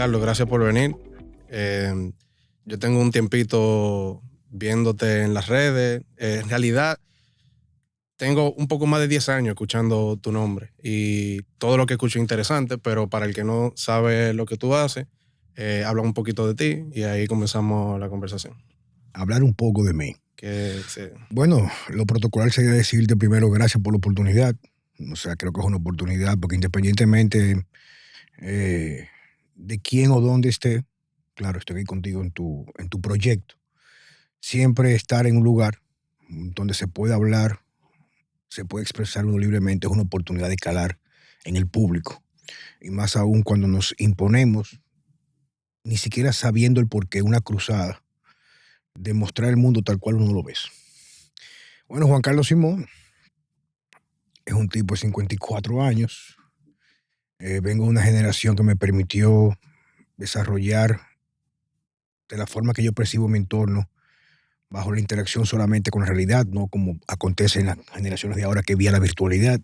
Carlos, gracias por venir. Eh, yo tengo un tiempito viéndote en las redes. En realidad, tengo un poco más de 10 años escuchando tu nombre y todo lo que escucho es interesante, pero para el que no sabe lo que tú haces, habla un poquito de ti y ahí comenzamos la conversación. Hablar un poco de mí. Que se- Bueno, lo protocolar sería decirte primero gracias por la oportunidad. O sea, creo que es una oportunidad porque independientemente eh, de quién o dónde esté, claro, estoy aquí contigo en tu proyecto. Siempre estar en un lugar donde se puede hablar, se puede expresar uno libremente, es una oportunidad de calar en el público. Y más aún cuando nos imponemos, ni siquiera sabiendo el porqué, una cruzada, de mostrar el mundo tal cual uno lo ve. Bueno, Juan Carlos Simón es un tipo de 54 años. Vengo de una generación que me permitió desarrollar de la forma que yo percibo mi entorno, bajo la interacción solamente con la realidad, no como acontece en las generaciones de ahora que vía la virtualidad.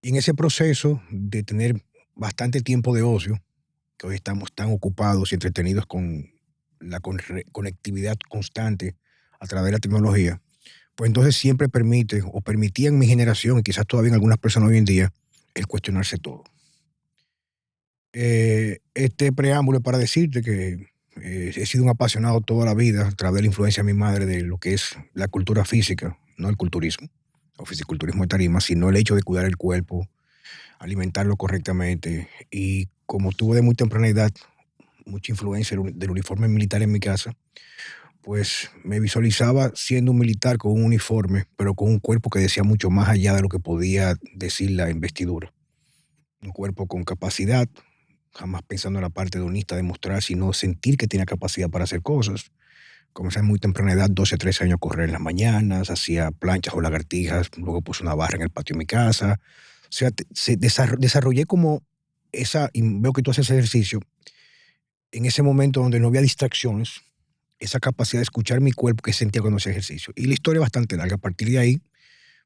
Y en ese proceso de tener bastante tiempo de ocio, que hoy estamos tan ocupados y entretenidos con la conectividad constante a través de la tecnología, pues entonces siempre permite o permitía en mi generación y quizás todavía en algunas personas hoy en día el cuestionarse todo. Este preámbulo es para decirte que he sido un apasionado toda la vida a través de la influencia de mi madre de lo que es la cultura física, no el culturismo o fisiculturismo de tarima, sino el hecho de cuidar el cuerpo, alimentarlo correctamente. Y como tuve de muy temprana edad mucha influencia del uniforme militar en mi casa, pues me visualizaba siendo un militar con un uniforme, pero con un cuerpo que decía mucho más allá de lo que podía decir la investidura. Un cuerpo con capacidad, jamás pensando en la parte hedonista de mostrar, sino sentir que tenía capacidad para hacer cosas. Comencé a muy temprana edad, 12, 13 años, a correr en las mañanas, hacía planchas o lagartijas, luego puse una barra en el patio de mi casa. O sea, desarrollé como esa, y veo que tú haces ejercicio, en ese momento donde no había distracciones, esa capacidad de escuchar mi cuerpo que sentía cuando hacía ejercicio. Y la historia es bastante larga. A partir de ahí,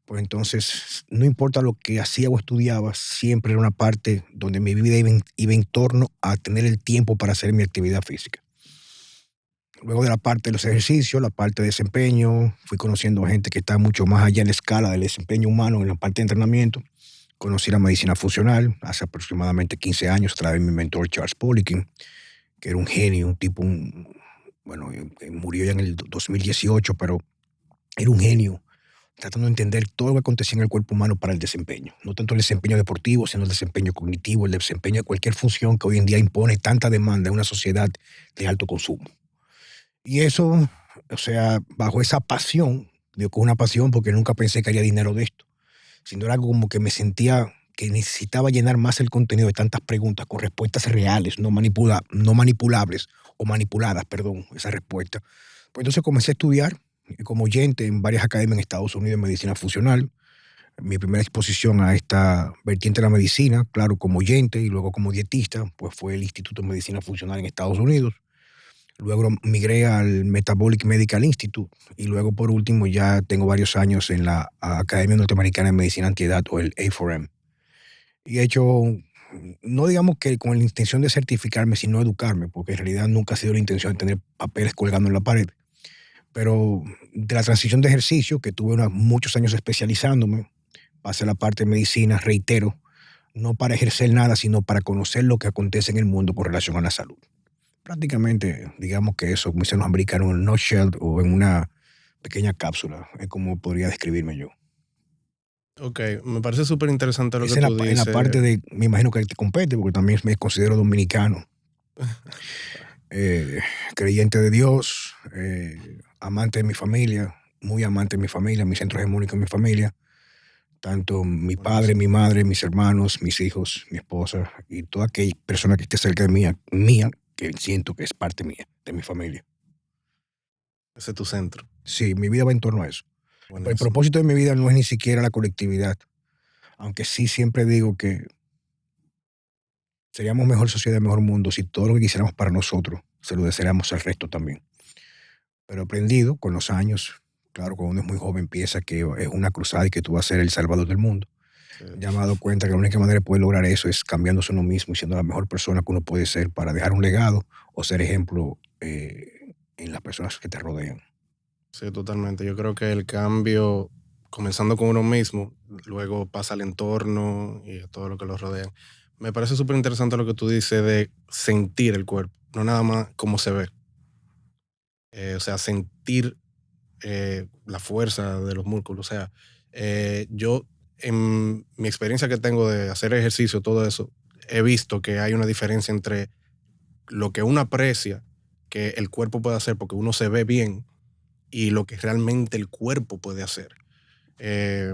pues entonces, no importa lo que hacía o estudiaba, siempre era una parte donde mi vida iba en torno a tener el tiempo para hacer mi actividad física. Luego de la parte de los ejercicios, la parte de desempeño, fui conociendo gente que está mucho más allá en la escala del desempeño humano en la parte de entrenamiento. Conocí la medicina funcional hace aproximadamente 15 años a través de mi mentor Charles Poliquin, que era un genio, un tipo, bueno, murió ya en el 2018, pero era un genio, tratando de entender todo lo que acontecía en el cuerpo humano para el desempeño. No tanto el desempeño deportivo, sino el desempeño cognitivo, el desempeño de cualquier función que hoy en día impone tanta demanda en una sociedad de alto consumo. Y eso, o sea, bajo esa pasión, digo que es una pasión porque nunca pensé que haría dinero de esto, sino era algo como que me sentía que necesitaba llenar más el contenido de tantas preguntas con respuestas reales, no manipulables o manipuladas, perdón, esa respuesta. Pues entonces comencé a estudiar como oyente en varias academias en Estados Unidos en medicina funcional. Mi primera exposición a esta vertiente de la medicina, claro, como oyente y luego como dietista, pues fue el Instituto de Medicina Funcional en Estados Unidos. Luego migré al Metabolic Medical Institute y luego por último ya tengo varios años en la Academia Norteamericana de Medicina Antiedad o el A4M. Y he hecho, no digamos que con la intención de certificarme, sino educarme, porque en realidad nunca ha sido la intención de tener papeles colgando en la pared. Pero de la transición de ejercicio, que tuve muchos años especializándome, pasé a la parte de medicina, reitero, no para ejercer nada, sino para conocer lo que acontece en el mundo con relación a la salud. Prácticamente, digamos que eso, como dicen los americanos, en un nutshell o en una pequeña cápsula, es como podría describirme yo. ok, me parece súper interesante lo que Esa tú en la dices. parte de, me imagino que te compete, porque también me considero dominicano, eh, creyente de Dios, amante de mi familia, muy amante de mi familia, mi centro hegemónico de mi familia, tanto mi padre, Buenísimo. mi madre, mis hermanos, mis hijos, mi esposa y toda aquella persona que esté cerca de mía, que siento que es parte mía, de mi familia. Ese es tu centro. Sí, mi vida va en torno a eso. Pero el Buenísimo. propósito de mi vida no es ni siquiera la colectividad, aunque sí siempre digo que seríamos mejor sociedad, mejor mundo si todo lo que quisiéramos para nosotros se lo deseáramos al resto también. Pero he aprendido con los años, claro, cuando uno es muy joven piensa que es una cruzada y que tú vas a ser el salvador del mundo. Sí. Ya me he dado cuenta que la única manera de poder lograr eso es cambiándose uno mismo y siendo la mejor persona que uno puede ser para dejar un legado o ser ejemplo en las personas que te rodean. Sí, totalmente. Yo creo que el cambio, comenzando con uno mismo, luego pasa al entorno y a todo lo que lo rodea. Me parece súper interesante lo que tú dices de sentir el cuerpo, no nada más cómo se ve. O sea, sentir la fuerza de los músculos. O sea, yo en mi experiencia que tengo de hacer ejercicio, todo eso, he visto que hay una diferencia entre lo que uno aprecia que el cuerpo puede hacer porque uno se ve bien y lo que realmente el cuerpo puede hacer. Eh,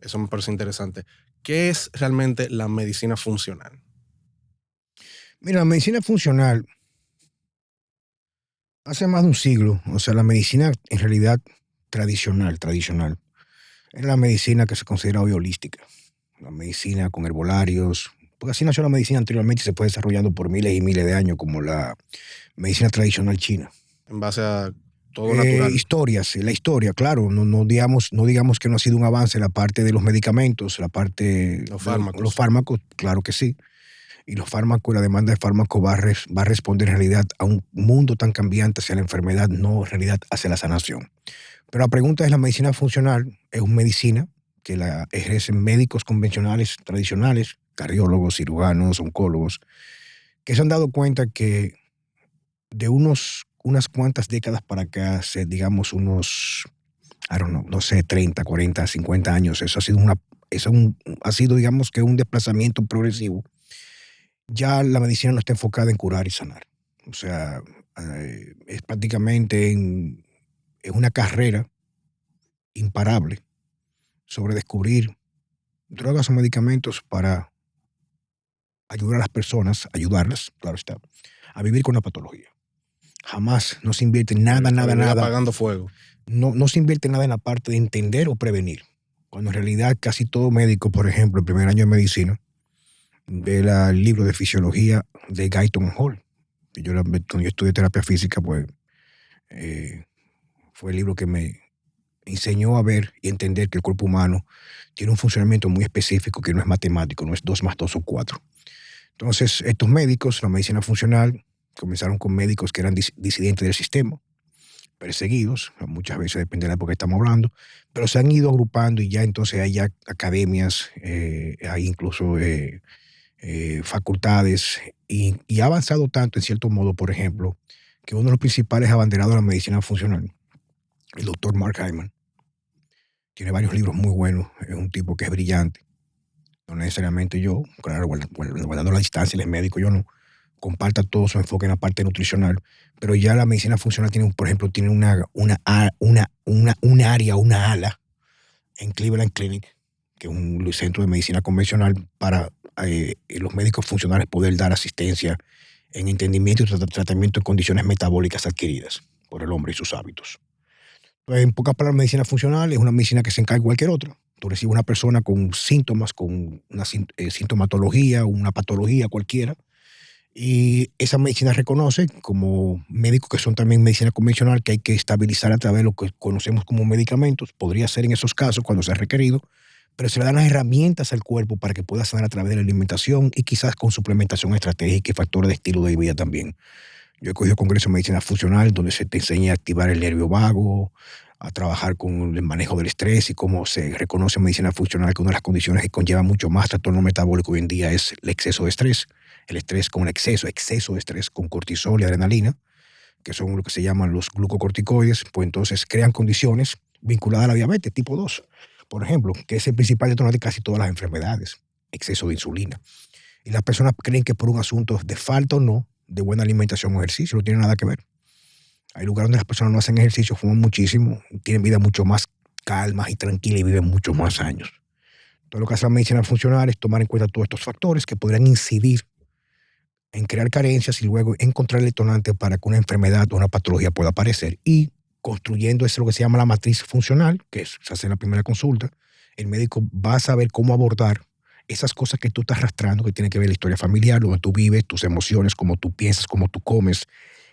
Eso me parece interesante. ¿Qué es realmente la medicina funcional? Mira, la medicina funcional, hace más de un siglo, o sea, la medicina en realidad tradicional, es la medicina que se considera hoy holística. La medicina con herbolarios, porque así nació la medicina anteriormente y se fue desarrollando por miles y miles de años como la medicina tradicional china. En base a todo natural, Historias, la historia, claro, no digamos que no ha sido un avance la parte de los medicamentos, la parte los de los fármacos. fármacos, claro que sí. Y los fármacos, la demanda de fármacos va a responder en realidad a un mundo tan cambiante hacia la enfermedad, no en realidad hacia la sanación. Pero la pregunta es, la medicina funcional es una medicina que la ejercen médicos convencionales, tradicionales, cardiólogos, cirujanos, oncólogos, que se han dado cuenta que de unas cuantas décadas para acá, digamos unos, I don't know, no sé, 30, 40, 50 años, ha sido, digamos que un desplazamiento progresivo. Ya la medicina no está enfocada en curar y sanar. O sea, es prácticamente es una carrera imparable sobre descubrir drogas o medicamentos para ayudar a las personas, ayudarlas, claro está, a vivir con la patología. Jamás no se invierte nada, A nada, vivir nada. apagando fuego. No se invierte nada en la parte de entender o prevenir. Cuando en realidad casi todo médico, por ejemplo, el primer año de medicina, ve el libro de fisiología de Guyton Hall. Cuando yo estudié terapia física, pues fue el libro que me enseñó a ver y entender que el cuerpo humano tiene un funcionamiento muy específico que no es matemático, no es 2 más 2 o 4. Entonces, estos médicos, la medicina funcional, comenzaron con médicos que eran disidentes del sistema, perseguidos, muchas veces depende de la época que estamos hablando, pero se han ido agrupando y ya entonces hay ya academias, hay incluso facultades y ha avanzado tanto en cierto modo, por ejemplo, que uno de los principales abanderados de la medicina funcional, el doctor Mark Hyman, tiene varios libros muy buenos, es un tipo que es brillante, no necesariamente yo, claro, guardando la distancia, él es médico, yo no, comparta todo su enfoque en la parte nutricional, pero ya la medicina funcional tiene, por ejemplo, tiene un área, una ala en Cleveland Clinic, que es un centro de medicina convencional para los médicos funcionales poder dar asistencia en entendimiento y tratamiento de condiciones metabólicas adquiridas por el hombre y sus hábitos. Entonces, en pocas palabras, medicina funcional es una medicina que se encarga de cualquier otra. Tú recibes una persona con síntomas, con una sintomatología, una patología cualquiera, y esa medicina reconoce como médicos que son también medicina convencional que hay que estabilizar a través de lo que conocemos como medicamentos. Podría ser en esos casos cuando sea requerido, pero se le dan las herramientas al cuerpo para que pueda sanar a través de la alimentación y quizás con suplementación estratégica y factores de estilo de vida también. Yo he cogido congresos de medicina funcional donde se te enseña a activar el nervio vago, a trabajar con el manejo del estrés y cómo se reconoce en medicina funcional que una de las condiciones que conlleva mucho más trastorno metabólico hoy en día es el exceso de estrés. El estrés con exceso de estrés con cortisol y adrenalina, que son lo que se llaman los glucocorticoides, pues entonces crean condiciones vinculadas a la diabetes tipo 2, por ejemplo, que es el principal detonante de casi todas las enfermedades, exceso de insulina. Y las personas creen que por un asunto de falta o no de buena alimentación o ejercicio, no tiene nada que ver. Hay lugares donde las personas no hacen ejercicio, fuman muchísimo, tienen vida mucho más calma y tranquila y viven muchos más años. Todo lo que hace la medicina funcional es tomar en cuenta todos estos factores que podrían incidir en crear carencias y luego encontrar el detonante para que una enfermedad o una patología pueda aparecer. Y construyendo eso lo que se llama la matriz funcional, que se hace en la primera consulta, el médico va a saber cómo abordar esas cosas que tú estás arrastrando, que tienen que ver la historia familiar, donde tú vives, tus emociones, cómo tú piensas, cómo tú comes,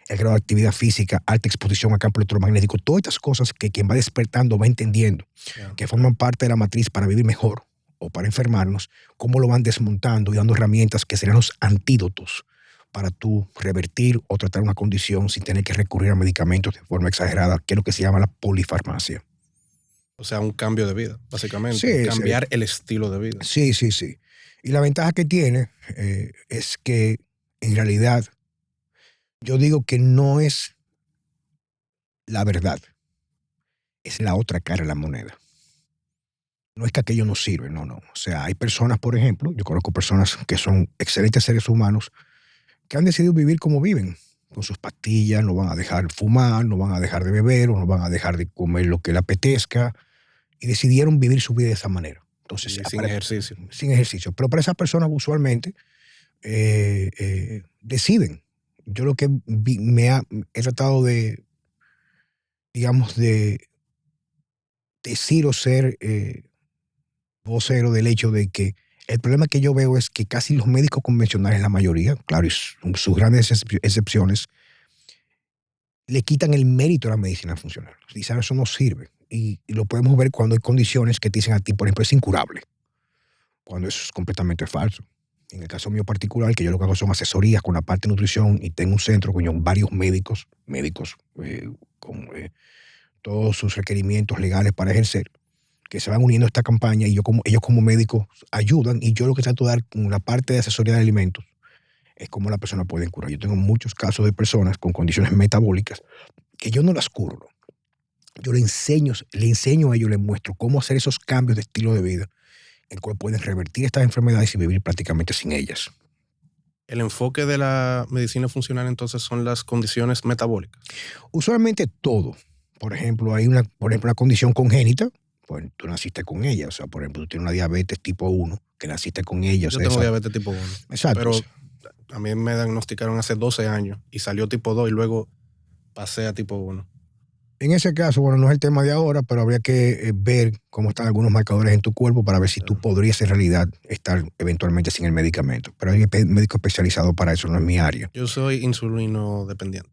el grado de actividad física, alta exposición a campo electromagnético, todas estas cosas que quien va despertando va entendiendo, Yeah. que forman parte de la matriz para vivir mejor o para enfermarnos, cómo lo van desmontando y dando herramientas que serían los antídotos para tú revertir o tratar una condición sin tener que recurrir a medicamentos de forma exagerada, que es lo que se llama la polifarmacia. O sea, un cambio de vida, básicamente. Sí, Cambiar el estilo de vida. sí. Y la ventaja que tiene es que en realidad yo digo que no es la verdad, es la otra cara de la moneda. No es que aquello no sirve, no. O sea, hay personas, por ejemplo, yo conozco personas que son excelentes seres humanos que han decidido vivir como viven, con sus pastillas, no van a dejar fumar, no van a dejar de beber o no van a dejar de comer lo que le apetezca y decidieron vivir su vida de esa manera. Entonces, Y sin ejercicio. Sin ejercicio. Pero para esas personas usualmente deciden. Yo lo que he tratado de, digamos, de decir o ser vocero del hecho de que el problema que yo veo es que casi los médicos convencionales, la mayoría, claro, y sus grandes excepciones, le quitan el mérito a la medicina funcional. Dicen, eso no sirve. Y lo podemos ver cuando hay condiciones que te dicen a ti, por ejemplo, es incurable, cuando eso es completamente falso. En el caso mío particular, que yo lo que hago son asesorías con la parte de nutrición y tengo un centro con varios médicos con todos sus requerimientos legales para ejercer, que se van uniendo a esta campaña y ellos como médicos ayudan, y yo lo que trato de dar con la parte de asesoría de alimentos es cómo la persona puede curar. Yo tengo muchos casos de personas con condiciones metabólicas que yo no las curo. Yo le enseño a ellos, les muestro cómo hacer esos cambios de estilo de vida, en el cual pueden revertir estas enfermedades y vivir prácticamente sin ellas. El enfoque de la medicina funcional entonces son las condiciones metabólicas. Usualmente todo. Por ejemplo, hay una condición congénita, pues tú naciste con ella. O sea, por ejemplo, tú tienes una diabetes tipo 1, que naciste con ella. Yo tengo diabetes tipo 1. Exacto. Pero a mí me diagnosticaron hace 12 años y salió tipo 2 y luego pasé a tipo 1. En ese caso, bueno, no es el tema de ahora, pero habría que ver cómo están algunos marcadores en tu cuerpo para ver si tú podrías en realidad estar eventualmente sin el medicamento. Pero hay médico especializado para eso, no es mi área. Yo soy insulino dependiente.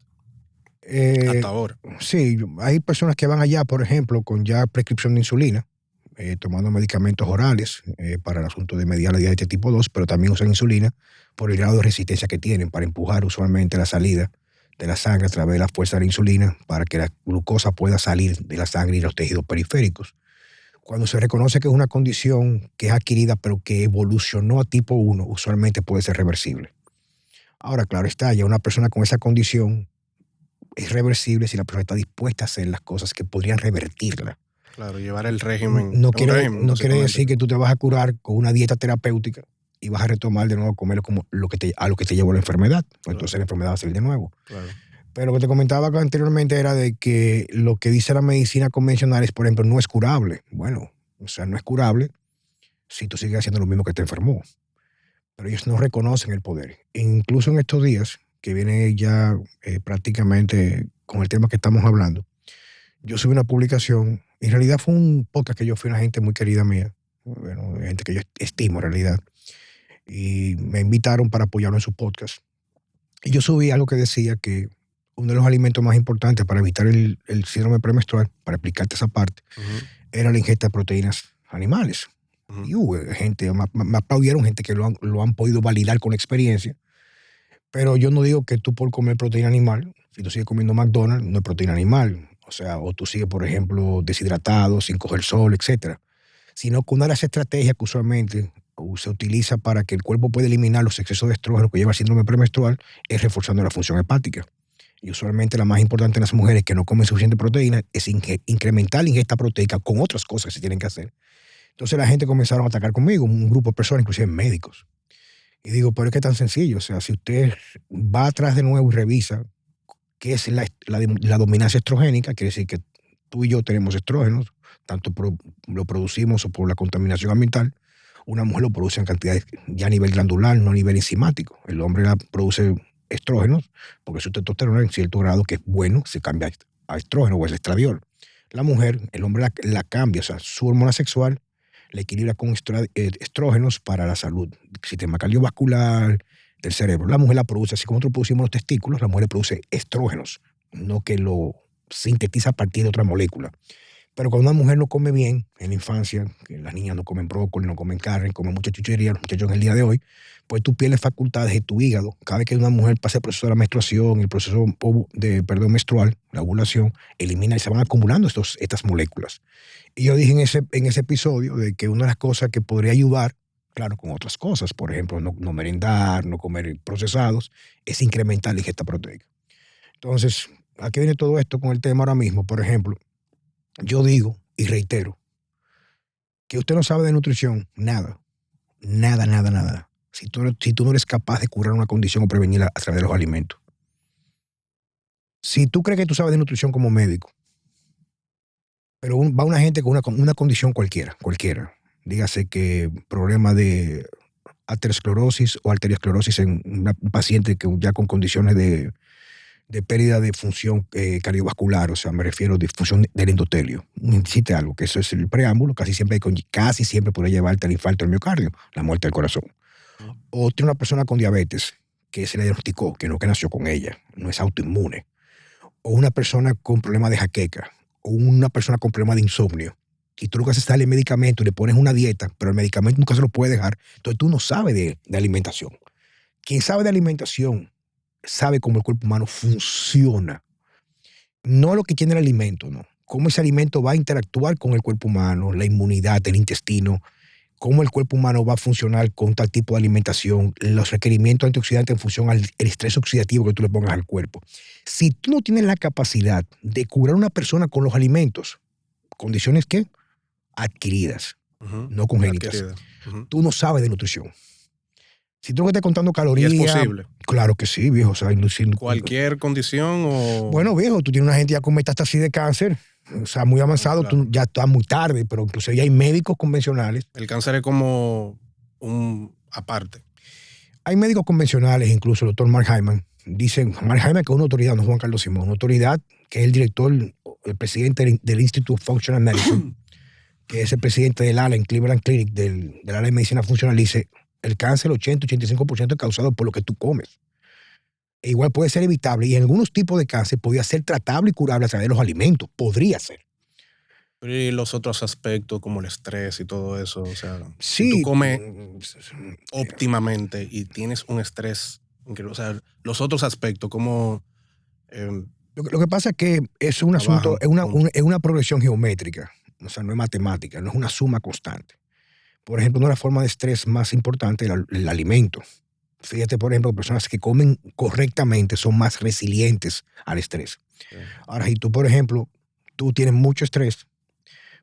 Hasta ahora. Sí, hay personas que van allá, por ejemplo, con ya prescripción de insulina, tomando medicamentos orales para el asunto de mediar la diabetes tipo 2, pero también usan insulina por el grado de resistencia que tienen para empujar usualmente la salida de la sangre a través de la fuerza de la insulina para que la glucosa pueda salir de la sangre y los tejidos periféricos. Cuando se reconoce que es una condición que es adquirida pero que evolucionó a tipo 1, usualmente puede ser reversible. Ahora, claro está, ya una persona con esa condición es reversible si la persona está dispuesta a hacer las cosas que podrían revertirla. Claro, llevar el régimen. No quiere decir que tú te vas a curar con una dieta terapéutica y vas a retomar de nuevo a comer como a lo que te llevó la enfermedad. Pues claro. Entonces la enfermedad va a salir de nuevo. Claro. Pero lo que te comentaba anteriormente era de que lo que dice la medicina convencional es, por ejemplo, no es curable. Bueno, o sea, no es curable si tú sigues haciendo lo mismo que te enfermó. Pero ellos no reconocen el poder. E incluso en estos días, que viene ya prácticamente con el tema que estamos hablando, yo subí una publicación. En realidad fue un podcast que yo fui a una gente muy querida mía, bueno, gente que yo estimo en realidad, y me invitaron para apoyarlo en su podcast. Y yo subí algo que decía que uno de los alimentos más importantes para evitar el síndrome premenstrual, para explicarte esa parte, era la ingesta de proteínas animales. Y hubo gente, me aplaudieron gente que lo han podido validar con experiencia. Pero yo no digo que tú por comer proteína animal, si tú sigues comiendo McDonald's, no es proteína animal. O sea, o tú sigues, por ejemplo, deshidratado, sin coger sol, etcétera. Sino que una de las estrategias que usualmente se utiliza para que el cuerpo pueda eliminar los excesos de estrógeno que lleva el síndrome premenstrual es reforzando la función hepática. Y usualmente la más importante en las mujeres que no comen suficiente proteína es incrementar la ingesta proteica con otras cosas que se tienen que hacer. Entonces la gente comenzaron a atacar conmigo, un grupo de personas, inclusive médicos. Y digo, pero es que es tan sencillo. O sea, si usted va atrás de nuevo y revisa qué es la dominancia estrogénica, quiere decir que tú y yo tenemos estrógenos, tanto lo producimos o por la contaminación ambiental. Una mujer lo produce en cantidades ya a nivel glandular, no a nivel enzimático. El hombre produce estrógenos porque su testosterona en cierto grado que es bueno se cambia a estrógeno o es estradiol. La mujer, el hombre la cambia, o sea, su hormona sexual la equilibra con estrógenos para la salud del sistema cardiovascular, del cerebro. La mujer la produce, así como nosotros producimos los testículos, la mujer produce estrógenos, no que lo sintetiza a partir de otra molécula. Pero cuando una mujer no come bien en la infancia, que las niñas no comen brócoli, no comen carne, comen mucha chuchería, los muchachos en el día de hoy, pues tú pierdes facultades de tu hígado. Cada vez que una mujer pasa el proceso de la menstruación, el proceso menstrual, la ovulación, elimina y se van acumulando estas moléculas. Y yo dije en ese episodio de que una de las cosas que podría ayudar, claro, con otras cosas, por ejemplo, no merendar, no comer procesados, es incrementar la ingesta proteica. Entonces, ¿a qué viene todo esto con el tema ahora mismo? Por ejemplo, yo digo y reitero que usted no sabe de nutrición, nada, nada, nada, nada. Si tú no eres capaz de curar una condición o prevenirla a través de los alimentos. Si tú crees que tú sabes de nutrición como médico, pero va una gente con una condición cualquiera, dígase que problema de aterosclerosis o arteriosclerosis en un paciente que ya con condiciones de pérdida de función cardiovascular, o sea, me refiero a disfunción del endotelio. Necesite algo, que eso es el preámbulo, casi siempre puede llevarte al infarto del miocardio, la muerte del corazón. O tiene una persona con diabetes que se le diagnosticó, que nació con ella, no es autoinmune. O una persona con problema de jaqueca, o una persona con problema de insomnio. Y tú lo que haces es darle medicamento y le pones una dieta, pero el medicamento nunca se lo puede dejar. Entonces tú no sabes de alimentación. Quien sabe de alimentación sabe cómo el cuerpo humano funciona. No lo que tiene el alimento, no. Cómo ese alimento va a interactuar con el cuerpo humano, la inmunidad, el intestino, cómo el cuerpo humano va a funcionar con tal tipo de alimentación, los requerimientos antioxidantes en función al estrés oxidativo que tú le pongas al cuerpo. Si tú no tienes la capacidad de curar a una persona con los alimentos, condiciones que adquiridas, no congénitas, tú no sabes de nutrición. Si tú no estás contando calorías. ¿Y es posible? Claro que sí, viejo. O sea, ¿Cualquier condición o...? Bueno, viejo, tú tienes una gente ya con metástasis de cáncer, o sea, muy avanzado, claro. Tú ya estás muy tarde, pero incluso ya hay médicos convencionales. El cáncer es como un aparte. Hay médicos convencionales, incluso el doctor Mark Hyman. Dicen, Mark Hyman, que es una autoridad, no Juan Carlos Simón, una autoridad que es el director, el presidente del Institute of Functional Medicine, que es el presidente del ALA en Cleveland Clinic, del ALA de Medicina Funcional, dice, el cáncer 80-85% es causado por lo que tú comes. E igual puede ser evitable y en algunos tipos de cáncer podría ser tratable y curable a través de los alimentos. Podría ser. Y los otros aspectos como el estrés y todo eso, o sea, sí, si tú comes óptimamente y tienes un estrés, o sea, los otros aspectos como... Lo que pasa es que es un asunto, es una progresión geométrica, o sea, no es matemática, no es una suma constante. Por ejemplo, una de las formas de estrés más importantes es el alimento. Fíjate, por ejemplo, personas que comen correctamente son más resilientes al estrés. Sí. Ahora, si tú, por ejemplo, tú tienes mucho estrés,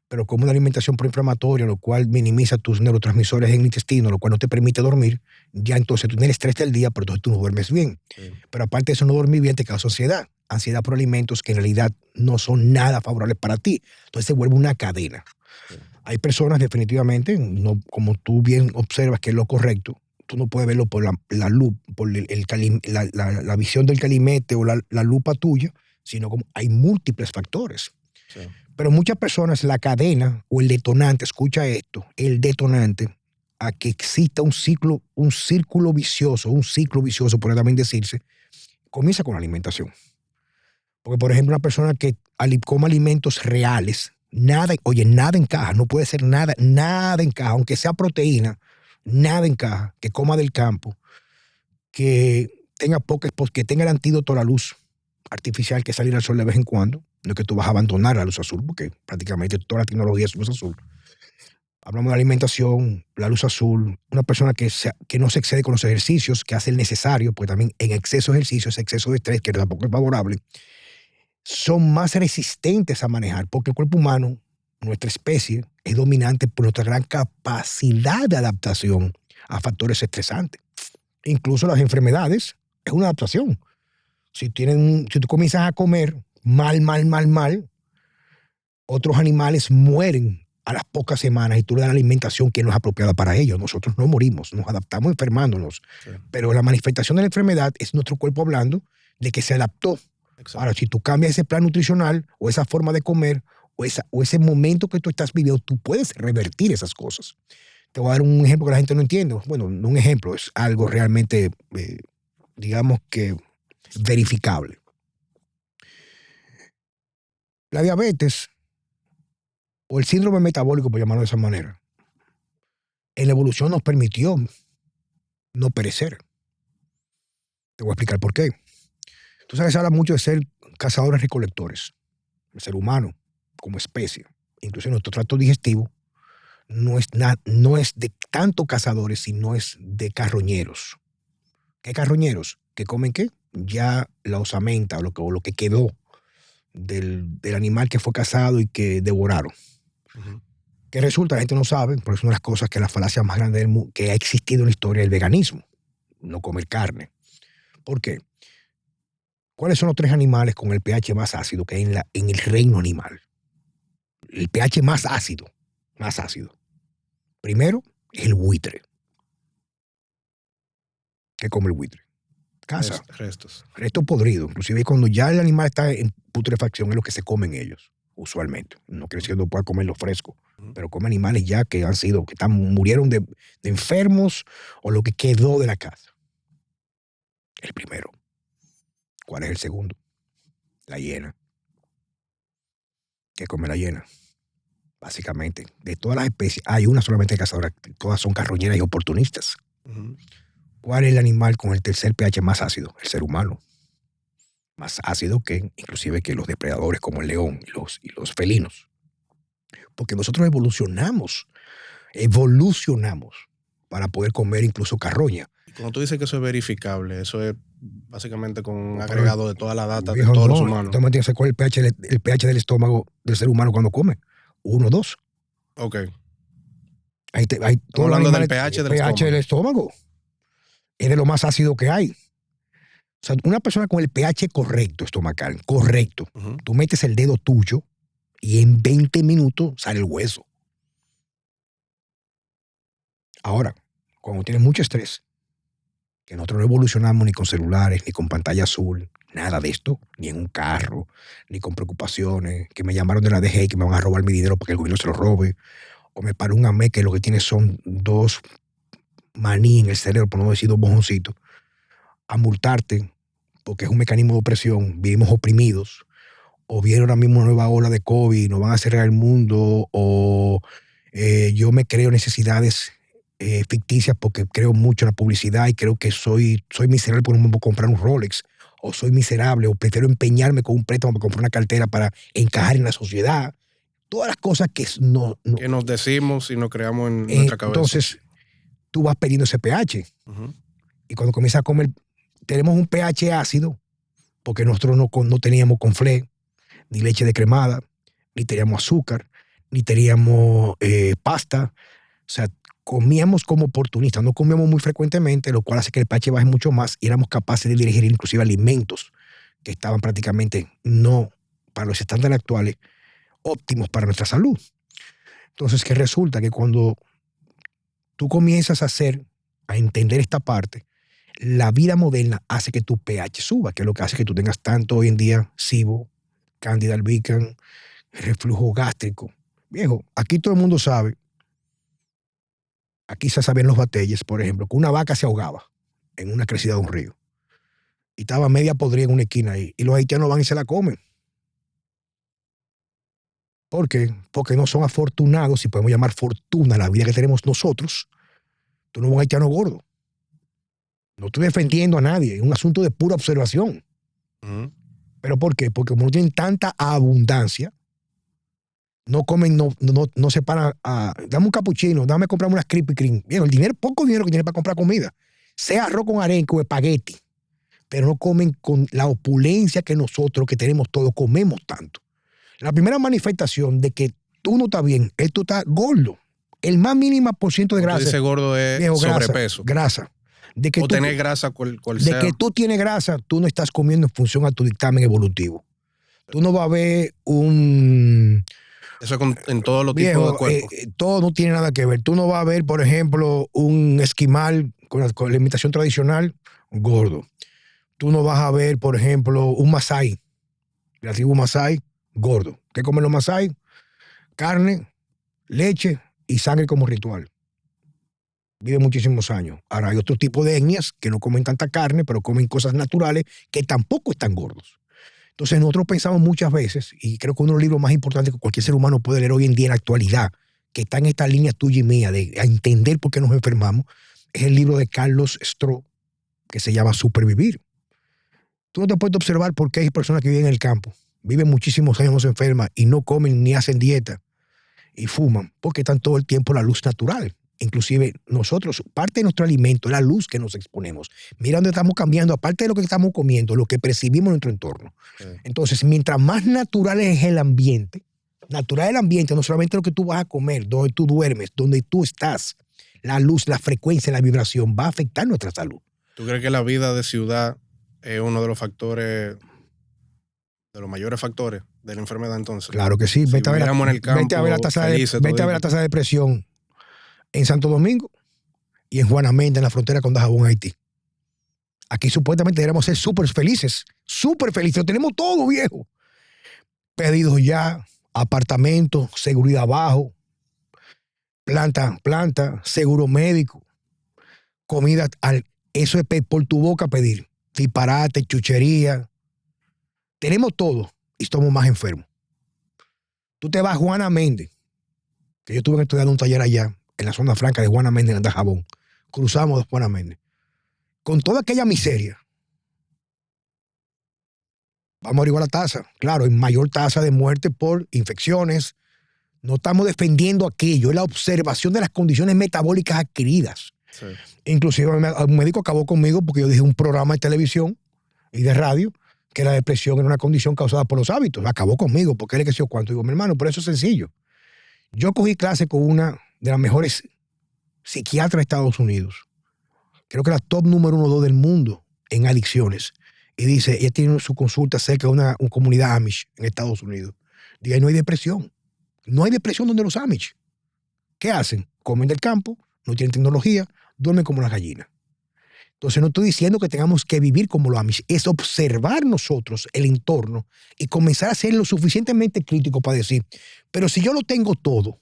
pero comes una alimentación proinflamatoria, lo cual minimiza tus neurotransmisores en el intestino, lo cual no te permite dormir, ya entonces tú tienes estrés del día, pero entonces tú no duermes bien. Sí. Pero aparte de eso, no dormir bien te causa ansiedad. Ansiedad por alimentos que en realidad no son nada favorables para ti. Entonces se vuelve una cadena. Sí. Hay personas definitivamente, no, como tú bien observas que es lo correcto, tú no puedes verlo por la luz, por la visión del calimete o la lupa tuya, sino como hay múltiples factores. Sí. Pero muchas personas, la cadena o el detonante, escucha esto, el detonante a que exista un ciclo vicioso, puede también decirse, comienza con la alimentación. Porque, por ejemplo, una persona que come alimentos reales, nada encaja, no puede ser nada encaja, aunque sea proteína, nada encaja, que coma del campo, que tenga que tenga el antídoto a la luz artificial, que salir al sol de vez en cuando. No es que tú vas a abandonar la luz azul, porque prácticamente toda la tecnología es luz azul. Hablamos de alimentación, la luz azul, una persona que no se excede con los ejercicios, que hace el necesario, porque también en exceso de ejercicio es exceso de estrés, que tampoco es favorable, son más resistentes a manejar, porque el cuerpo humano, nuestra especie, es dominante por nuestra gran capacidad de adaptación a factores estresantes. Incluso las enfermedades es una adaptación. Si tú comienzas a comer mal, otros animales mueren a las pocas semanas y tú le das la alimentación que no es apropiada para ellos. Nosotros no morimos, nos adaptamos enfermándonos. Sí. Pero la manifestación de la enfermedad es nuestro cuerpo hablando de que se adaptó. Exacto. Ahora, si tú cambias ese plan nutricional o esa forma de comer o ese momento que tú estás viviendo, tú puedes revertir esas cosas. Te voy a dar un ejemplo que la gente no entiende. Bueno, no un ejemplo, es algo realmente, digamos que verificable. La diabetes o el síndrome metabólico, por llamarlo de esa manera, en la evolución nos permitió no perecer. Te voy a explicar por qué. Tú sabes, se habla mucho de ser cazadores-recolectores. El ser humano, como especie, incluso nuestro tracto digestivo, no es de tanto cazadores, sino es de carroñeros. ¿Qué carroñeros? ¿Que comen qué? Ya la osamenta o lo que quedó del animal que fue cazado y que devoraron. Ujú. ¿Qué resulta? La gente no sabe, pero es una de las cosas que la falacia más grande del mundo, que ha existido en la historia del veganismo. No comer carne. ¿Por qué? ¿Cuáles son los 3 animales con el pH más ácido que hay en el reino animal? El pH más ácido. Más ácido. Primero, es el buitre. ¿Qué come el buitre? Caza. Restos. Resto podrido. Inclusive cuando ya el animal está en putrefacción es lo que se comen ellos, usualmente. No quiere decir que no pueda comerlo fresco, pero come animales ya que murieron de enfermos o lo que quedó de la casa. El primero. ¿Cuál es el segundo? La hiena. ¿Qué come la hiena? Básicamente, de todas las especies, hay una solamente cazadora, todas son carroñeras y oportunistas. Ujú. ¿Cuál es el animal con el tercer pH más ácido? El ser humano. Más ácido que inclusive que los depredadores como el león y los felinos. Porque nosotros evolucionamos para poder comer incluso carroña. Y cuando tú dices que eso es verificable, eso es básicamente con un Pero agregado de toda la data de viejo, todos los no, humanos. tú me tienes que saber cuál es el pH del estómago del ser humano cuando come. 1, 2. Ok. Ahí Estamos todos los hablando del animales, pH el del pH estómago. del estómago es de lo más ácido que hay. O sea, una persona con el pH correcto estomacal, correcto, Ujú. tú metes el dedo tuyo y en 20 minutos sale el hueso. Ahora, cuando tienes mucho estrés, que nosotros no evolucionamos ni con celulares, ni con pantalla azul, nada de esto, ni en un carro, ni con preocupaciones, que me llamaron de la DGI y que me van a robar mi dinero porque el gobierno se lo robe, o me paró un AME que lo que tiene son 2 maní en el cerebro, por no decir 2 mojoncitos, a multarte, porque es un mecanismo de opresión, vivimos oprimidos, o viene ahora mismo una nueva ola de COVID, nos van a cerrar el mundo, o yo me creo necesidades ficticias porque creo mucho en la publicidad y creo que soy miserable porque no me puedo comprar un Rolex, o soy miserable, o prefiero empeñarme con un préstamo para comprar una cartera para encajar en la sociedad. Todas las cosas que Que nos decimos y nos creamos en nuestra cabeza. entonces, tú vas perdiendo ese pH. Ujú. Y cuando comienzas a comer, tenemos un pH ácido, porque nosotros no teníamos conflé, ni leche descremada, ni teníamos azúcar, ni teníamos pasta. O sea, comíamos como oportunistas, no comíamos muy frecuentemente, lo cual hace que el pH baje mucho más y éramos capaces de dirigir inclusive alimentos que estaban prácticamente no, para los estándares actuales, óptimos para nuestra salud. Entonces, ¿qué resulta? Que cuando tú comienzas a entender esta parte, la vida moderna hace que tu pH suba, que es lo que hace que tú tengas tanto hoy en día SIBO, Candida albicans, reflujo gástrico. Viejo, aquí todo el mundo sabe, aquí se saben los batalles, por ejemplo, que una vaca se ahogaba en una crecida de un río y estaba media podrida en una esquina ahí, y los haitianos van y se la comen. ¿Por qué? Porque no son afortunados, si podemos llamar fortuna la vida que tenemos nosotros. Tú no eres un haitiano gordo. No estoy defendiendo a nadie, es un asunto de pura observación. Ujú. ¿Pero por qué? Porque como no tienen tanta abundancia, no comen, no se paran a, dame un capuchino, dame comprarme unas Krispy Kreme. Bien, el dinero, poco dinero que tienen para comprar comida, sea arroz con arenque o espagueti, pero no comen con la opulencia que nosotros, que tenemos todos, comemos tanto. La primera manifestación de que tú no estás bien es tú estás gordo. El más mínimo por ciento de Cuando tú grasa. dices gordo es Viejo, sobrepeso. Grasa. De que O tener grasa cual de sea. que tú tienes grasa, tú no estás comiendo en función a tu dictamen evolutivo. Tú no vas a ver un... Eso es en todos los tipos Viejo, de cuerpos. todo no tiene nada que ver. Tú no vas a ver, por ejemplo, un esquimal con la alimentación tradicional gordo. Tú no vas a ver, por ejemplo, un masái, la tribu masái, gordo. ¿Qué comen los masái? Carne, leche y sangre como ritual. Viven muchísimos años. Ahora hay otro tipo de etnias que no comen tanta carne, pero comen cosas naturales que tampoco están gordos. Entonces nosotros pensamos muchas veces, y creo que uno de los libros más importantes que cualquier ser humano puede leer hoy en día en la actualidad, que está en esta línea tuya y mía de entender por qué nos enfermamos, es el libro de Carlos Stroh, que se llama Supervivir. Tú no te puedes observar por qué hay personas que viven en el campo, viven muchísimos años, no se enferman y no comen ni hacen dieta y fuman, porque están todo el tiempo en la luz natural. Inclusive nosotros, parte de nuestro alimento es la luz que nos exponemos. Mira dónde estamos cambiando, aparte de lo que estamos comiendo, lo que percibimos en nuestro entorno. Sí. Entonces, mientras más natural es el ambiente, no solamente lo que tú vas a comer, donde tú duermes, donde tú estás, la luz, la frecuencia, la vibración va a afectar nuestra salud. ¿Tú crees que la vida de ciudad es uno de los factores, de los mayores factores de la enfermedad entonces? Claro que sí. Si vete a ver la tasa de depresión en Santo Domingo y en Juana Méndez, en la frontera con Dajabón, Haití. Aquí supuestamente deberíamos ser súper felices. Lo tenemos todo, viejo. Pedidos ya, apartamentos, seguridad bajo, planta, seguro médico, comida. Eso es por tu boca pedir. Disparate, chuchería. Tenemos todo y estamos más enfermos. Tú te vas a Juana Méndez, que yo estuve estudiando un taller allá, en la zona franca de Juana Méndez, en Dajabón. Cruzamos de Juana Méndez. Con toda aquella miseria, vamos a averiguar la tasa. Claro, hay mayor tasa de muerte por infecciones. No estamos defendiendo aquello, es la observación de las condiciones metabólicas adquiridas. Sí. Inclusive un médico acabó conmigo porque yo dije un programa de televisión y de radio que la depresión era una condición causada por los hábitos. Acabó conmigo porque él es que sé yo cuánto. Digo, mi hermano, pero eso es sencillo. Yo cogí clase con una de las mejores psiquiatras de Estados Unidos. Creo que la top número 1 o 2 del mundo en adicciones. Y dice, ella tiene su consulta cerca de una comunidad Amish en Estados Unidos. Dice, no hay depresión. No hay depresión donde los Amish. ¿Qué hacen? Comen del campo, no tienen tecnología, duermen como las gallinas. Entonces no estoy diciendo que tengamos que vivir como los Amish. Es observar nosotros el entorno y comenzar a ser lo suficientemente crítico para decir, pero si yo lo tengo todo,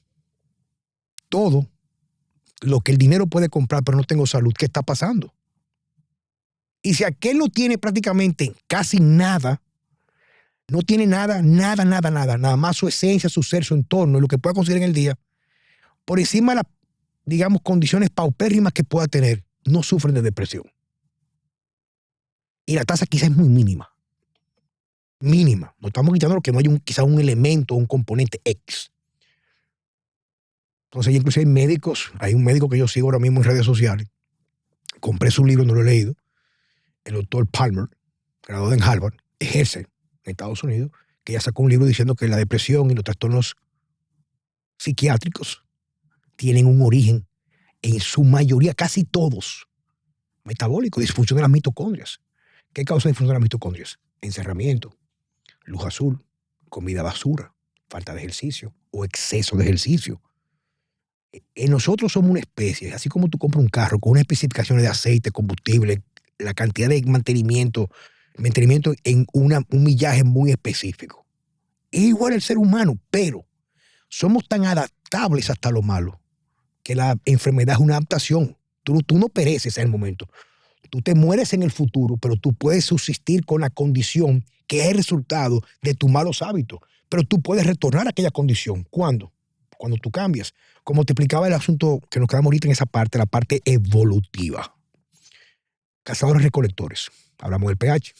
lo que el dinero puede comprar, pero no tengo salud, ¿qué está pasando? Y si aquel no tiene prácticamente casi nada, no tiene nada más su esencia, su ser, su entorno, lo que pueda conseguir en el día, por encima de las, digamos, condiciones paupérrimas que pueda tener, no sufren de depresión. Y la tasa quizás es muy mínima. Mínima. No estamos quitando que no hay quizás un elemento, un componente X. Entonces, incluso hay médicos, hay un médico que yo sigo ahora mismo en redes sociales. Compré su libro, no lo he leído. El doctor Palmer, graduado en Harvard, ejerce en Estados Unidos, que ya sacó un libro diciendo que la depresión y los trastornos psiquiátricos tienen un origen, en su mayoría, casi todos, metabólico, disfunción de las mitocondrias. ¿Qué causa disfunción de las mitocondrias? Encerramiento, luz azul, comida basura, falta de ejercicio o exceso de ejercicio. Nosotros somos una especie, así como tú compras un carro con unas especificaciones de aceite, combustible, la cantidad de mantenimiento en un millaje muy específico. Es igual el ser humano, pero somos tan adaptables hasta lo malo que la enfermedad es una adaptación. Tú no pereces en el momento. Tú te mueres en el futuro, pero tú puedes subsistir con la condición que es el resultado de tus malos hábitos. Pero tú puedes retornar a aquella condición. ¿Cuándo? Cuando tú cambias. Como te explicaba el asunto que nos quedamos ahorita en esa parte, la parte evolutiva. Cazadores recolectores. Hablamos del pH.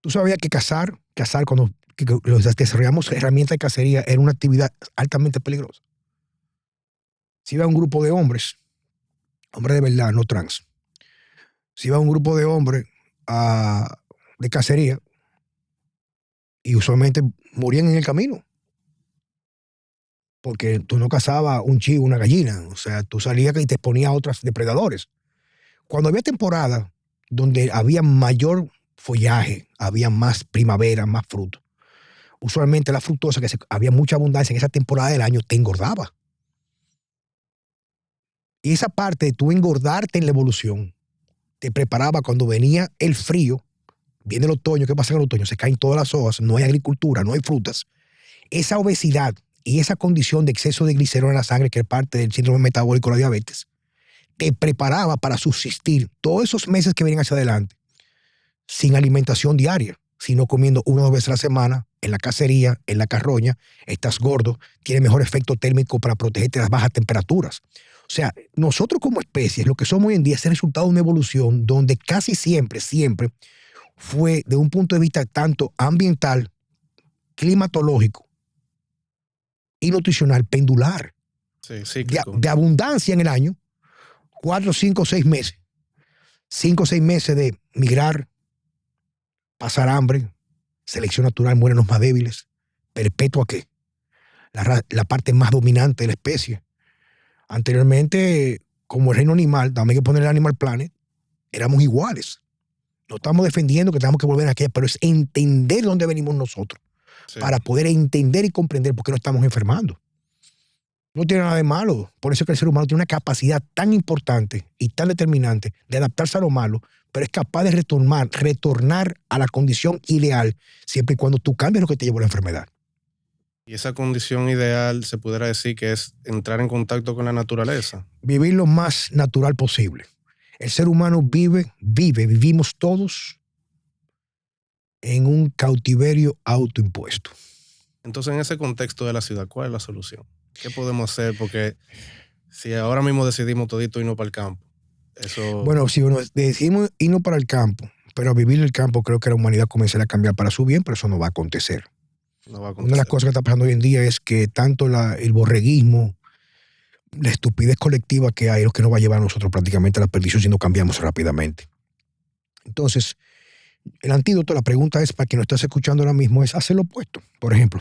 ¿Tú sabías que cazar cuando desarrollamos herramientas de cacería era una actividad altamente peligrosa? Si va un grupo de hombres de verdad, no trans. Si va un grupo de hombres de cacería y usualmente morían en el camino. Porque tú no cazabas un chivo, una gallina. O sea, tú salías y te exponías a otros depredadores. Cuando había temporada donde había mayor follaje, había más primavera, más fruto, usualmente la fructosa, había mucha abundancia en esa temporada del año, te engordaba. Y esa parte de tú engordarte en la evolución te preparaba cuando venía el frío, viene el otoño. ¿Qué pasa en el otoño? Se caen todas las hojas, no hay agricultura, no hay frutas. Esa obesidad y esa condición de exceso de glicerol en la sangre, que es parte del síndrome metabólico de la diabetes, te preparaba para subsistir todos esos meses que vienen hacia adelante sin alimentación diaria, sino comiendo 1 o 2 veces a la semana, en la cacería, en la carroña, estás gordo, tiene mejor efecto térmico para protegerte de las bajas temperaturas. O sea, nosotros como especies, lo que somos hoy en día es el resultado de una evolución donde casi siempre fue de un punto de vista tanto ambiental, climatológico y nutricional pendular. Sí, cíclico. De abundancia en el año, 4, 5, 6 meses. 5 o 6 meses de migrar, pasar hambre, selección natural, mueren los más débiles. ¿Perpetua qué? La parte más dominante de la especie. Anteriormente, como el reino animal, también hay que poner el Animal Planet, éramos iguales. No estamos defendiendo que tenemos que volver a aquella, pero es entender dónde venimos nosotros, sí, para poder entender y comprender por qué nos estamos enfermando. No tiene nada de malo. Por eso es que el ser humano tiene una capacidad tan importante y tan determinante de adaptarse a lo malo, pero es capaz de retornar a la condición ideal siempre y cuando tú cambies lo que te llevó a la enfermedad. Y esa condición ideal se pudiera decir que es entrar en contacto con la naturaleza. Vivir lo más natural posible. El ser humano vivimos todos en un cautiverio autoimpuesto. Entonces, en ese contexto de la ciudad, ¿cuál es la solución? ¿Qué podemos hacer? Porque si ahora mismo decidimos todito irnos para el campo, eso... Bueno, si decidimos irnos para el campo, pero a vivir en el campo, creo que la humanidad comenzará a cambiar para su bien, pero eso no va a acontecer. No va a acontecer. Una de las cosas que está pasando hoy en día es que tanto el borreguismo, la estupidez colectiva que hay, es lo que nos va a llevar a nosotros prácticamente a la perdición si no cambiamos rápidamente. Entonces, el antídoto, la pregunta es, para quien no estás escuchando ahora mismo, es hacer lo opuesto. Por ejemplo,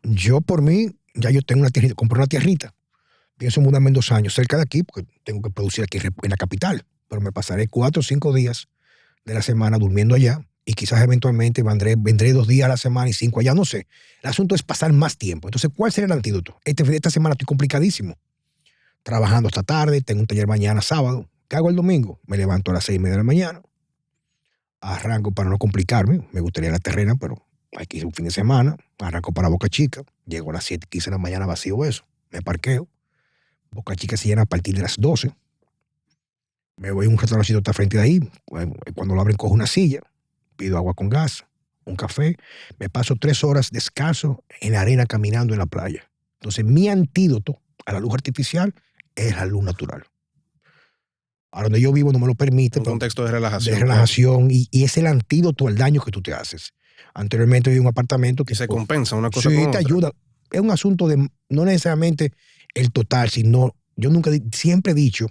yo por mí, ya yo tengo una tierrita, compré una tierrita, pienso mudarme en 2 años, cerca de aquí, porque tengo que producir aquí en la capital, pero me pasaré 4 o 5 días de la semana durmiendo allá, y quizás eventualmente vendré 2 días a la semana y 5 allá, no sé. El asunto es pasar más tiempo. Entonces, ¿cuál será el antídoto? Esta semana estoy complicadísimo. Trabajando hasta tarde, tengo un taller mañana sábado. ¿Qué hago el domingo? Me levanto a las 6:30 de la mañana. Arranco para no complicarme. Me gustaría la terrena, pero hay que ir un fin de semana. Arranco para Boca Chica. Llego a las 7:15 de la mañana vacío eso. Me parqueo. Boca Chica se llena a partir de las 12. Me voy a un restaurancito que está frente de ahí. Cuando lo abren, cojo una silla. Pido agua con gas, un café. Me paso 3 horas descalzo en la arena caminando en la playa. Entonces, mi antídoto a la luz artificial es la luz natural. A donde yo vivo no me lo permite. Un contexto de relajación. De relajación, claro. Y es el antídoto al daño que tú te haces. Anteriormente vivía en un apartamento que... Y se compensa una cosa con otra. Sí, te ayuda. Es un asunto de no necesariamente el total, sino... Yo siempre he dicho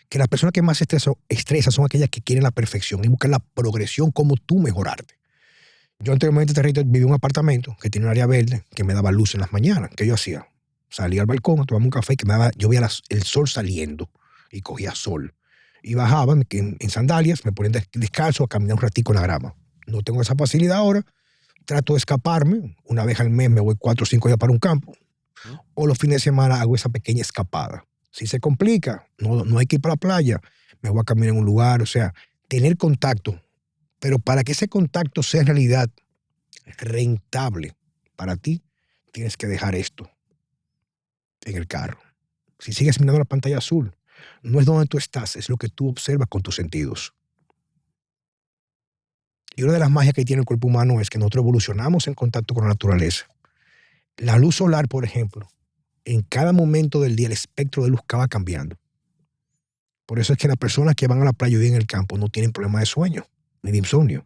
que las personas que más estresan son aquellas que quieren la perfección y buscan la progresión, como tú mejorarte. Yo anteriormente vivía en un apartamento que tiene un área verde que me daba luz en las mañanas. ¿Qué yo hacía? Salía al balcón a tomarme un café que yo veía el sol saliendo y cogía sol. Y bajaba en sandalias, me ponía descalzo a caminar un ratico en la grama. No tengo esa facilidad ahora. Trato de escaparme. Una vez al mes me voy 4 o 5 días para un campo. O los fines de semana hago esa pequeña escapada. Si se complica, no hay que ir para la playa, me voy a caminar en un lugar, o sea, tener contacto. Pero para que ese contacto sea en realidad rentable para ti, tienes que dejar esto en el carro. Si sigues mirando la pantalla azul, no es donde tú estás, es lo que tú observas con tus sentidos. Y una de las magias que tiene el cuerpo humano es que nosotros evolucionamos en contacto con la naturaleza. La luz solar, por ejemplo, en cada momento del día el espectro de luz va cambiando. Por eso es que las personas que van a la playa y viven en el campo no tienen problema de sueño ni de insomnio.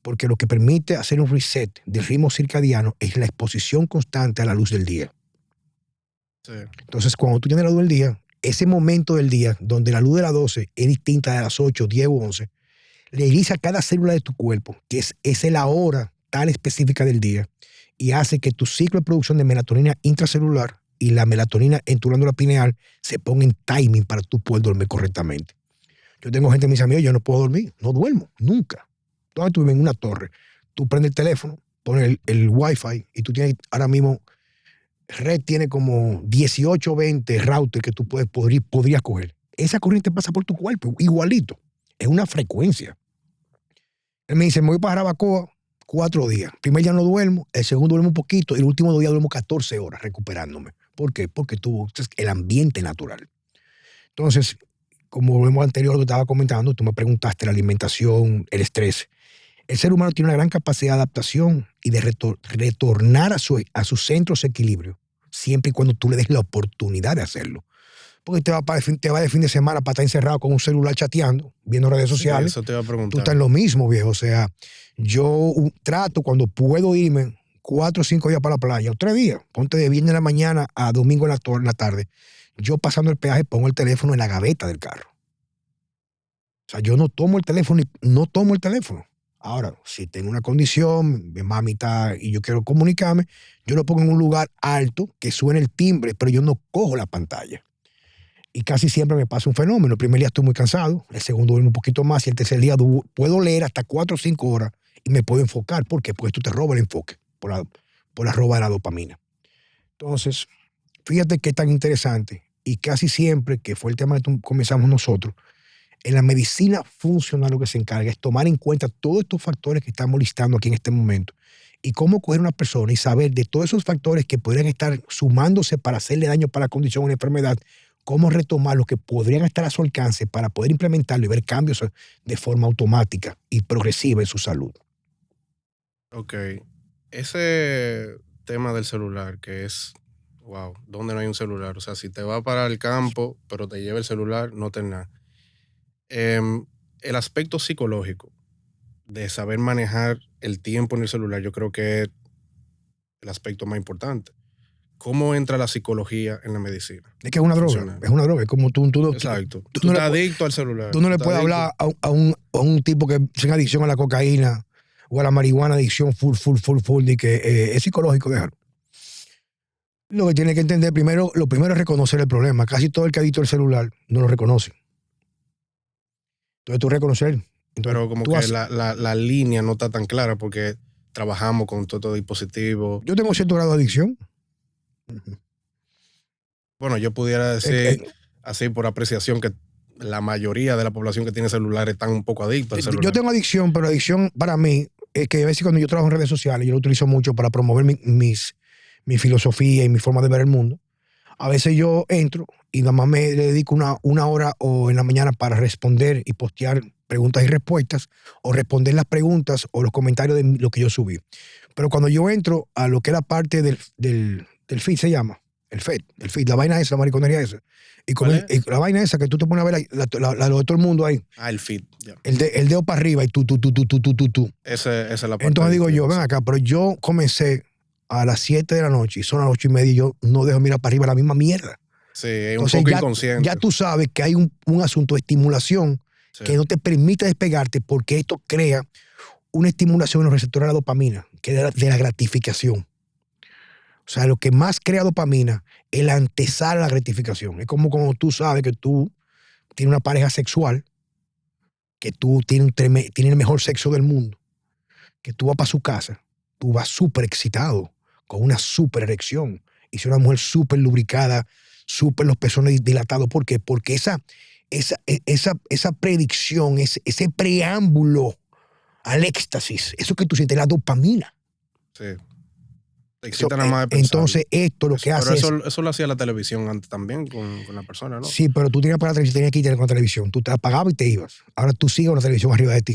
Porque lo que permite hacer un reset del ritmo circadiano es la exposición constante a la luz del día. Sí. Entonces, cuando tú tienes la luz del día, ese momento del día donde la luz de las 12 es distinta de las 8, 10 o 11, le inicia cada célula de tu cuerpo, que es la hora tal específica del día, y hace que tu ciclo de producción de melatonina intracelular y la melatonina en tu glándula pineal se ponga en timing para tú poder dormir correctamente. Yo tengo gente que me dice a mí, yo no puedo dormir, no duermo, nunca. Entonces tú vives en una torre, tú prendes el teléfono, pones el Wi-Fi y tú tienes ahora mismo, red tiene como 18 o 20 routers que tú podrías coger. Esa corriente pasa por tu cuerpo, igualito. Es una frecuencia. Él me dice, me voy para Jarabacoa 4 días. El primer día no duermo, el segundo duermo un poquito y el último día duermo 14 horas recuperándome. ¿Por qué? Porque tú el ambiente natural. Entonces, como vemos anterior, lo que estaba comentando, tú me preguntaste la alimentación, el estrés. El ser humano tiene una gran capacidad de adaptación y de retornar a su centro de equilibrio, siempre y cuando tú le des la oportunidad de hacerlo. Porque te va de fin de semana para estar encerrado con un celular chateando, viendo redes sociales. Eso te iba a preguntar. Tú estás en lo mismo, viejo. O sea, yo trato cuando puedo irme 4 o 5 días para la playa, o 3 días, ponte de viernes en la mañana a domingo en la tarde. Yo pasando el peaje pongo el teléfono en la gaveta del carro. O sea, yo no tomo el teléfono. Ahora, si tengo una condición, mi mami está y yo quiero comunicarme, yo lo pongo en un lugar alto que suene el timbre, pero yo no cojo la pantalla. Y casi siempre me pasa un fenómeno. El primer día estoy muy cansado, el segundo duermo un poquito más y el tercer día puedo leer hasta 4 o 5 horas y me puedo enfocar. ¿Por qué? Porque tú te robas el enfoque por la roba de la dopamina. Entonces, fíjate qué tan interesante. Y casi siempre, que fue el tema que comenzamos nosotros, en la medicina funcional lo que se encarga es tomar en cuenta todos estos factores que estamos listando aquí en este momento y cómo coger una persona y saber de todos esos factores que podrían estar sumándose para hacerle daño para la condición o una enfermedad, cómo retomar los que podrían estar a su alcance para poder implementarlo y ver cambios de forma automática y progresiva en su salud. Ok. Ese tema del celular, que es, wow, ¿dónde no hay un celular? O sea, si te vas para el campo, pero te lleva el celular, no tenés nada. El aspecto psicológico de saber manejar el tiempo en el celular, yo creo que es el aspecto más importante. ¿Cómo entra la psicología en la medicina? Es que es una droga, es como tú Exacto. Tú no estás adicto al celular. Tú no le puedes hablar a un tipo que tiene adicción a la cocaína o a la marihuana, adicción full, de que es psicológico, déjalo. Lo que tiene que entender lo primero es reconocer el problema. Casi todo el que ha adicto al celular no lo reconoce. Entonces tú reconocer. Pero como que la línea no está tan clara porque trabajamos con todo estos dispositivos. Yo tengo cierto grado de adicción. Bueno, yo pudiera decir así por apreciación que la mayoría de la población que tiene celulares están un poco adictos al celular. Yo tengo adicción, pero adicción para mí es que a veces cuando yo trabajo en redes sociales, yo lo utilizo mucho para promover mi filosofía y mi forma de ver el mundo. A veces yo entro y nada más me dedico una hora o en la mañana para responder y postear preguntas y respuestas o responder las preguntas o los comentarios de lo que yo subí. Pero cuando yo entro a lo que es la parte del feed, se llama, el feed, la vaina esa, la mariconería esa. Y la vaina esa que tú te pones a ver lo de todo el mundo ahí. El feed, ya. El dedo para arriba y tú. Esa es la parte. Entonces digo yo, ven acá, pero yo comencé a las 7 de la noche y son las 8:30 y yo no dejo mirar para arriba la misma mierda. Sí, es un poco inconsciente. Ya tú sabes que hay un asunto de estimulación que no te permite despegarte porque esto crea una estimulación en los receptores de la dopamina, que es de la gratificación. O sea, lo que más crea dopamina es la antesala a la gratificación. Es como cuando tú sabes que tú tienes una pareja sexual, que tú tienes el mejor sexo del mundo, que tú vas para su casa, tú vas súper excitado, con una súper erección, y si una mujer súper lubricada, súper los pezones dilatados. ¿Por qué? Porque esa predicción, ese preámbulo al éxtasis, eso que tú sientes, la dopamina. Sí. Nada más de entonces, esto lo que hace eso lo hacía la televisión antes también con la persona, ¿no? Sí, pero tú tenías para la televisión, tenías que irte con la televisión. Tú te apagabas y te ibas. Ahora tú sigues con la televisión arriba de ti.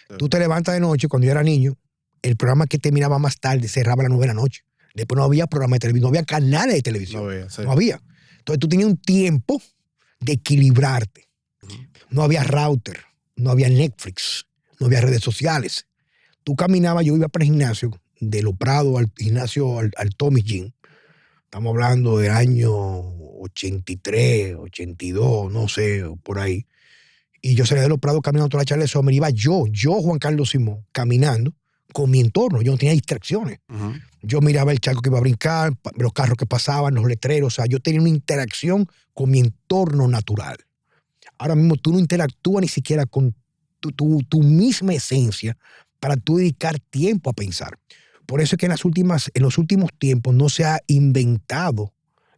Sí. Tú te levantas de noche, cuando yo era niño, el programa que terminaba más tarde cerraba a las 9 de la noche. Después no había programa de televisión, no había canales de televisión. No había. Entonces tú tenías un tiempo de equilibrarte. No había router, no había Netflix, no había redes sociales. Tú caminabas, yo iba para el gimnasio, de Los Prados al gimnasio al Tommy Gym. Estamos hablando del año 83, 82, no sé, por ahí. Y yo salía de Los Prados caminando toda la Charles Sommer. Iba yo, Juan Carlos Simón, caminando con mi entorno. Yo no tenía distracciones. Yo miraba el charco que iba a brincar, los carros que pasaban, los letreros. O sea, yo tenía una interacción con mi entorno natural. Ahora mismo tú no interactúas ni siquiera con tu misma esencia para tú dedicar tiempo a pensar. Por eso es que en los últimos tiempos no se ha inventado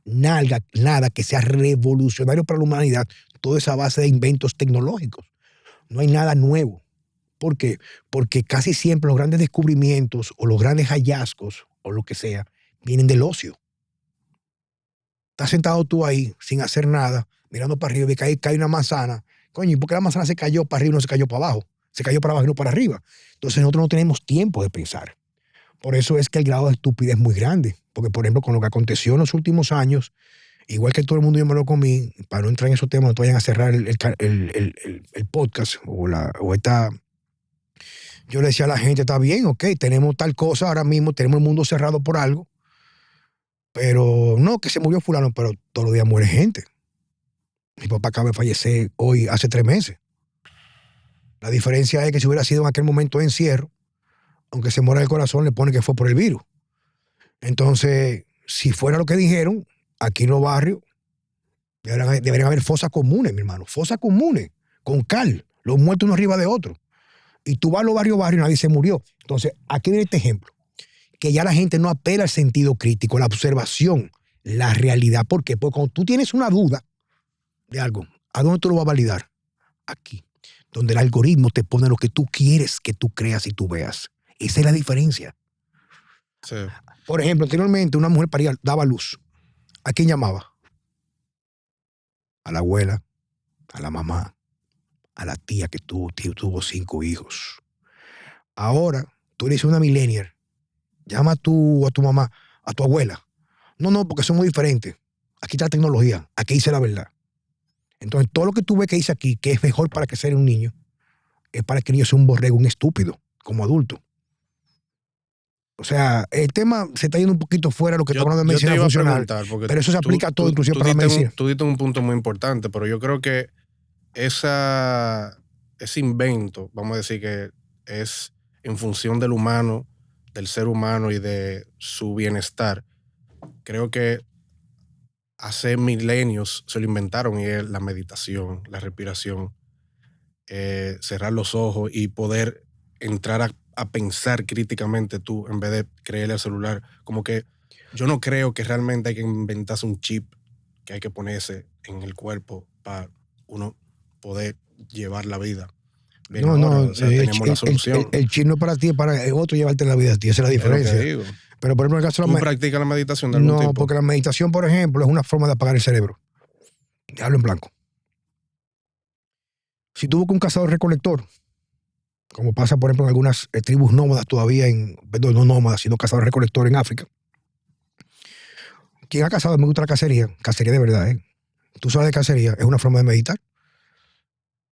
nada que sea revolucionario para la humanidad, toda esa base de inventos tecnológicos. No hay nada nuevo. ¿Por qué? Porque casi siempre los grandes descubrimientos o los grandes hallazgos o lo que sea vienen del ocio. Estás sentado tú ahí sin hacer nada, mirando para arriba y cae una manzana. Coño, ¿y por qué la manzana se cayó para arriba y no se cayó para abajo? Se cayó para abajo y no para arriba. Entonces nosotros no tenemos tiempo de pensar. Por eso es que el grado de estupidez es muy grande. Porque, por ejemplo, con lo que aconteció en los últimos años, igual que todo el mundo yo me lo comí, para no entrar en esos temas, no te vayan a cerrar el podcast o esta... Yo le decía a la gente, está bien, ok, tenemos tal cosa ahora mismo, tenemos el mundo cerrado por algo, pero no, que se murió fulano, pero todos los días muere gente. Mi papá acaba de fallecer hoy, hace 3 meses. La diferencia es que si hubiera sido en aquel momento de encierro, aunque se muera el corazón, le pone que fue por el virus. Entonces, si fuera lo que dijeron, aquí en los barrios deberían haber fosas comunes, mi hermano. Fosas comunes, con cal, los muertos uno arriba de otro. Y tú vas a los barrios y nadie se murió. Entonces, aquí viene este ejemplo. Que ya la gente no apela al sentido crítico, la observación, la realidad. ¿Por qué? Porque cuando tú tienes una duda de algo, ¿a dónde tú lo vas a validar? Aquí. Donde el algoritmo te pone lo que tú quieres que tú creas y tú veas. Esa es la diferencia. Sí. Por ejemplo, anteriormente una mujer paría, daba luz. ¿A quién llamaba? A la abuela, a la mamá, a la tía que tuvo 5 hijos. Ahora, tú eres una millennial. Llama a tu mamá, a tu abuela. No, porque somos diferentes. Aquí está la tecnología. Aquí dice la verdad. Entonces, todo lo que tú ves que dice aquí, que es mejor para que sea un niño, es para que el niño sea un borrego, un estúpido, como adulto. O sea, el tema se está yendo un poquito fuera de lo que estamos hablando de medicina funcional. Pero eso se aplica a todo, inclusive para la medicina. Tú diste un punto muy importante, pero yo creo que ese invento, vamos a decir que es en función del humano, del ser humano y de su bienestar. Creo que hace milenios se lo inventaron y es la meditación, la respiración, cerrar los ojos y poder entrar a pensar críticamente tú en vez de creerle al celular. Como que yo no creo que realmente hay que inventarse un chip que hay que ponerse en el cuerpo para uno poder llevar la vida. Bien, o sea, tenemos la solución. El chip no es para ti, es para otro llevarte la vida a ti. Esa es la diferencia. Digo. Pero por ejemplo, en el caso ¿Tú practicas la meditación de algún tipo? No, porque la meditación, por ejemplo, es una forma de apagar el cerebro. Hablo en blanco. Si tú buscas un cazador-recolector, como pasa, por ejemplo, en algunas tribus nómadas todavía, perdón, no nómadas, sino cazador-recolector en África. Quien ha cazado, me gusta la cacería de verdad, ¿eh? Tú sabes de cacería, es una forma de meditar.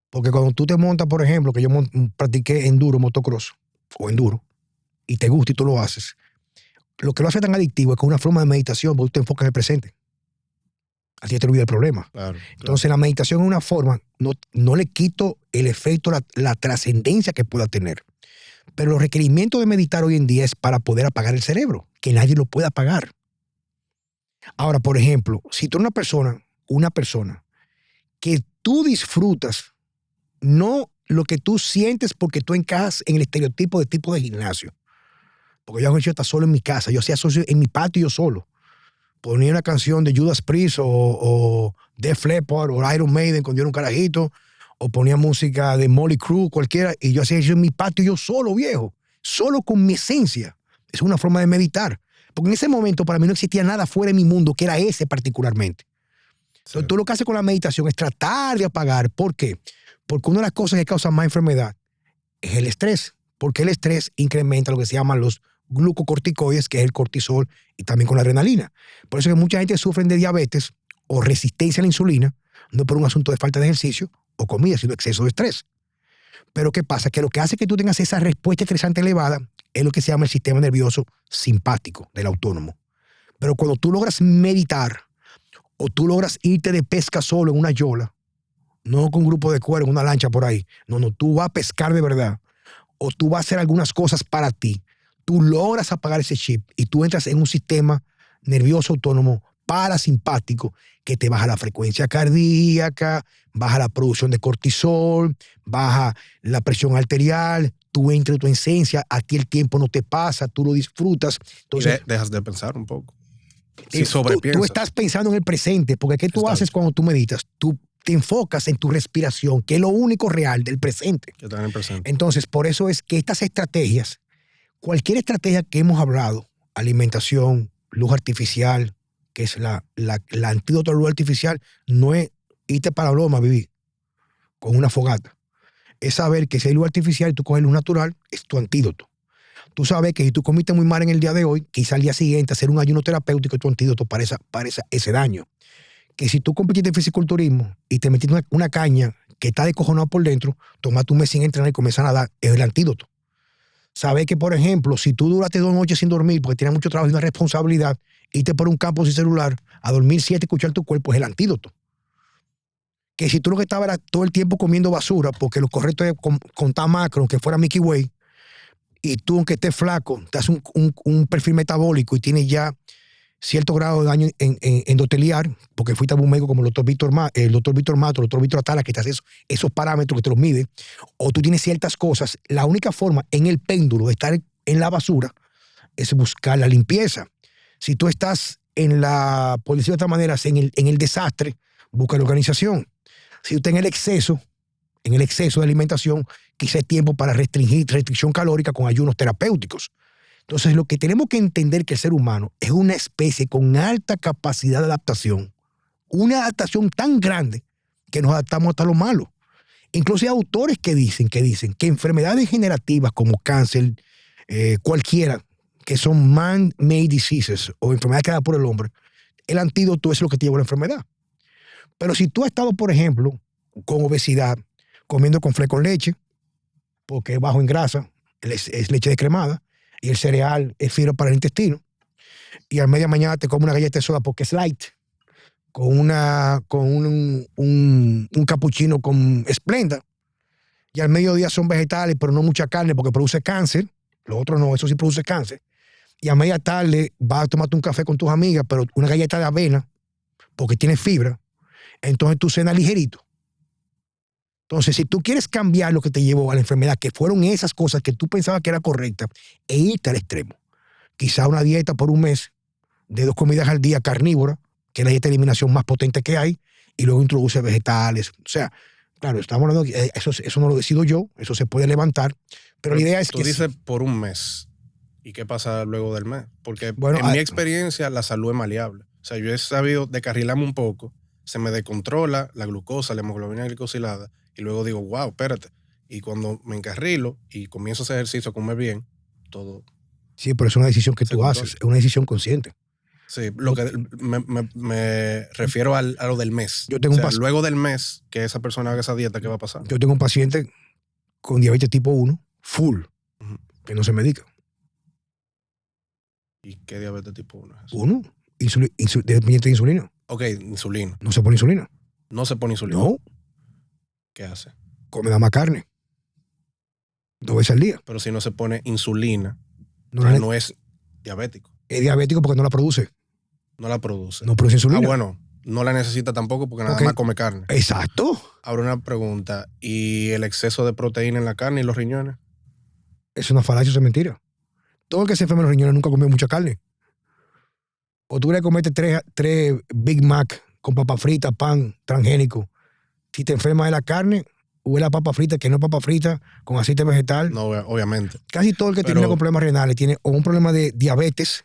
Porque cuando tú te montas, por ejemplo, que yo practiqué enduro, motocross, o enduro, y te gusta y tú lo haces, lo que lo hace tan adictivo es que es una forma de meditación, porque tú te enfocas en el presente. Así te olvida el problema. Claro. Entonces la meditación es una forma, no le quito el efecto, la trascendencia que pueda tener. Pero los requerimientos de meditar hoy en día es para poder apagar el cerebro, que nadie lo pueda apagar. Ahora, por ejemplo, si tú eres una persona que tú disfrutas, no lo que tú sientes porque tú encajas en el estereotipo de tipo de gimnasio. Porque yo estar solo en mi casa, yo hacía socio en mi patio yo solo. Ponía una canción de Judas Priest o Def Leppard o Iron Maiden cuando yo era un carajito, o ponía música de Motley Crue, cualquiera, y yo hacía eso en mi patio yo solo, viejo, solo con mi esencia. Es una forma de meditar. Porque en ese momento para mí no existía nada fuera de mi mundo, que era ese particularmente. Sí. Entonces tú lo que haces con la meditación es tratar de apagar. ¿Por qué? Porque una de las cosas que causa más enfermedad es el estrés. Porque el estrés incrementa lo que se llaman los glucocorticoides, que es el cortisol, y también con la adrenalina. Por eso que mucha gente sufre de diabetes o resistencia a la insulina, no por un asunto de falta de ejercicio o comida, sino exceso de estrés. Pero ¿qué pasa? Que lo que hace que tú tengas esa respuesta estresante elevada es lo que se llama el sistema nervioso simpático del autónomo. Pero cuando tú logras meditar o tú logras irte de pesca solo en una yola, no con un grupo de cuero en una lancha por ahí, no, tú vas a pescar de verdad o tú vas a hacer algunas cosas para ti, tú logras apagar ese chip y tú entras en un sistema nervioso autónomo parasimpático que te baja la frecuencia cardíaca, baja la producción de cortisol, baja la presión arterial, tú entras en tu esencia, a ti el tiempo no te pasa, tú lo disfrutas. Entonces, y dejas de pensar un poco. Si sobrepiensas. Tú estás pensando en el presente, porque ¿qué tú haces cuando tú meditas? Tú te enfocas en tu respiración, que es lo único real del presente. Que está en el presente. Entonces, por eso es que estas estrategias, cualquier estrategia que hemos hablado, alimentación, luz artificial, que es la antídoto a la luz artificial, no es irte para la loma a vivir con una fogata. es saber que si hay luz artificial y tú coges luz natural, es tu antídoto. Tú sabes que si tú comiste muy mal en el día de hoy, quizá al día siguiente hacer un ayuno terapéutico es tu antídoto para ese daño. Que si tú competiste en fisiculturismo y te metiste una caña que está descojonado por dentro, tomate un mes sin entrenar y comienzas a nadar, es el antídoto. Sabes que, por ejemplo, si tú duraste 2 noches sin dormir porque tienes mucho trabajo y una responsabilidad, irte por un campo sin celular a dormir 7 y escuchar tu cuerpo es el antídoto. Que si tú lo que estabas era todo el tiempo comiendo basura, porque lo correcto es contar macro, que fuera Mickey Way, y tú, aunque estés flaco, te haces un perfil metabólico y tienes ya cierto grado de daño endoteliar, porque fuiste a un médico como el doctor Víctor Mato, el doctor Víctor Atala, que te hace esos parámetros, que te los mide, o tú tienes ciertas cosas, la única forma en el péndulo de estar en la basura es buscar la limpieza. Si tú estás por decirlo de otra manera, en el desastre, busca la organización. Si tú estás en el exceso de alimentación, quizá es tiempo para restricción calórica con ayunos terapéuticos. Entonces, lo que tenemos que entender que el ser humano es una especie con alta capacidad de adaptación, una adaptación tan grande que nos adaptamos hasta lo malo. Incluso hay autores que dicen que enfermedades degenerativas como cáncer, cualquiera, que son man-made diseases o enfermedades creadas por el hombre, el antídoto es lo que te lleva a la enfermedad. Pero si tú has estado, por ejemplo, con obesidad, comiendo conflé con leche, porque es bajo en grasa, es leche descremada, y el cereal es fibra para el intestino, y a media mañana te comes una galleta de soda porque es light, con un cappuccino con Splenda, y al mediodía son vegetales, pero no mucha carne porque produce cáncer, lo otro no, eso sí produce cáncer, y a media tarde vas a tomarte un café con tus amigas, pero una galleta de avena, porque tiene fibra, entonces tú cenas ligerito. Entonces, si tú quieres cambiar lo que te llevó a la enfermedad, que fueron esas cosas que tú pensabas que era correcta, e irte al extremo, quizá una dieta por un mes de 2 comidas al día carnívora, que es la dieta de eliminación más potente que hay, y luego introduce vegetales. O sea, claro, estamos hablando de eso no lo decido yo, eso se puede levantar, pero la idea es tú que... Tú dices por un mes. ¿Y qué pasa luego del mes? Porque bueno, en mi experiencia la salud es maleable. O sea, yo he sabido descarrilarme un poco, se me descontrola la glucosa, la hemoglobina glicosilada, y luego digo, wow, espérate. Y cuando me encarrilo y comienzo a hacer ejercicio, a comer bien, todo. Sí, pero es una decisión que tú haces, es una decisión consciente. Sí, lo que me refiero a lo del mes. Yo tengo luego del mes que esa persona haga esa dieta, ¿qué va a pasar? Yo tengo un paciente con diabetes tipo 1, full, que no se medica. ¿Y qué diabetes tipo 1 es eso? 1, dependiente de insulina. Ok, insulina. No se pone insulina. No se pone insulina. No. ¿Qué hace? Come nada más carne. 2 veces al día. Pero si no se pone insulina, no es diabético. Es diabético porque no la produce. No la produce. No produce insulina. Bueno, no la necesita tampoco porque nada más come carne. Exacto. Ahora una pregunta. ¿Y el exceso de proteína en la carne y los riñones? Es una falacia, eso es mentira. Todo el que se enferma en los riñones nunca comió mucha carne. O tú le comete 3 Big Mac con papa frita, pan transgénico. Si te enfermas de la carne o de la papa frita, que no es papa frita, con aceite vegetal. No, obviamente. Casi todo el que tiene problemas renales tiene o un problema de diabetes,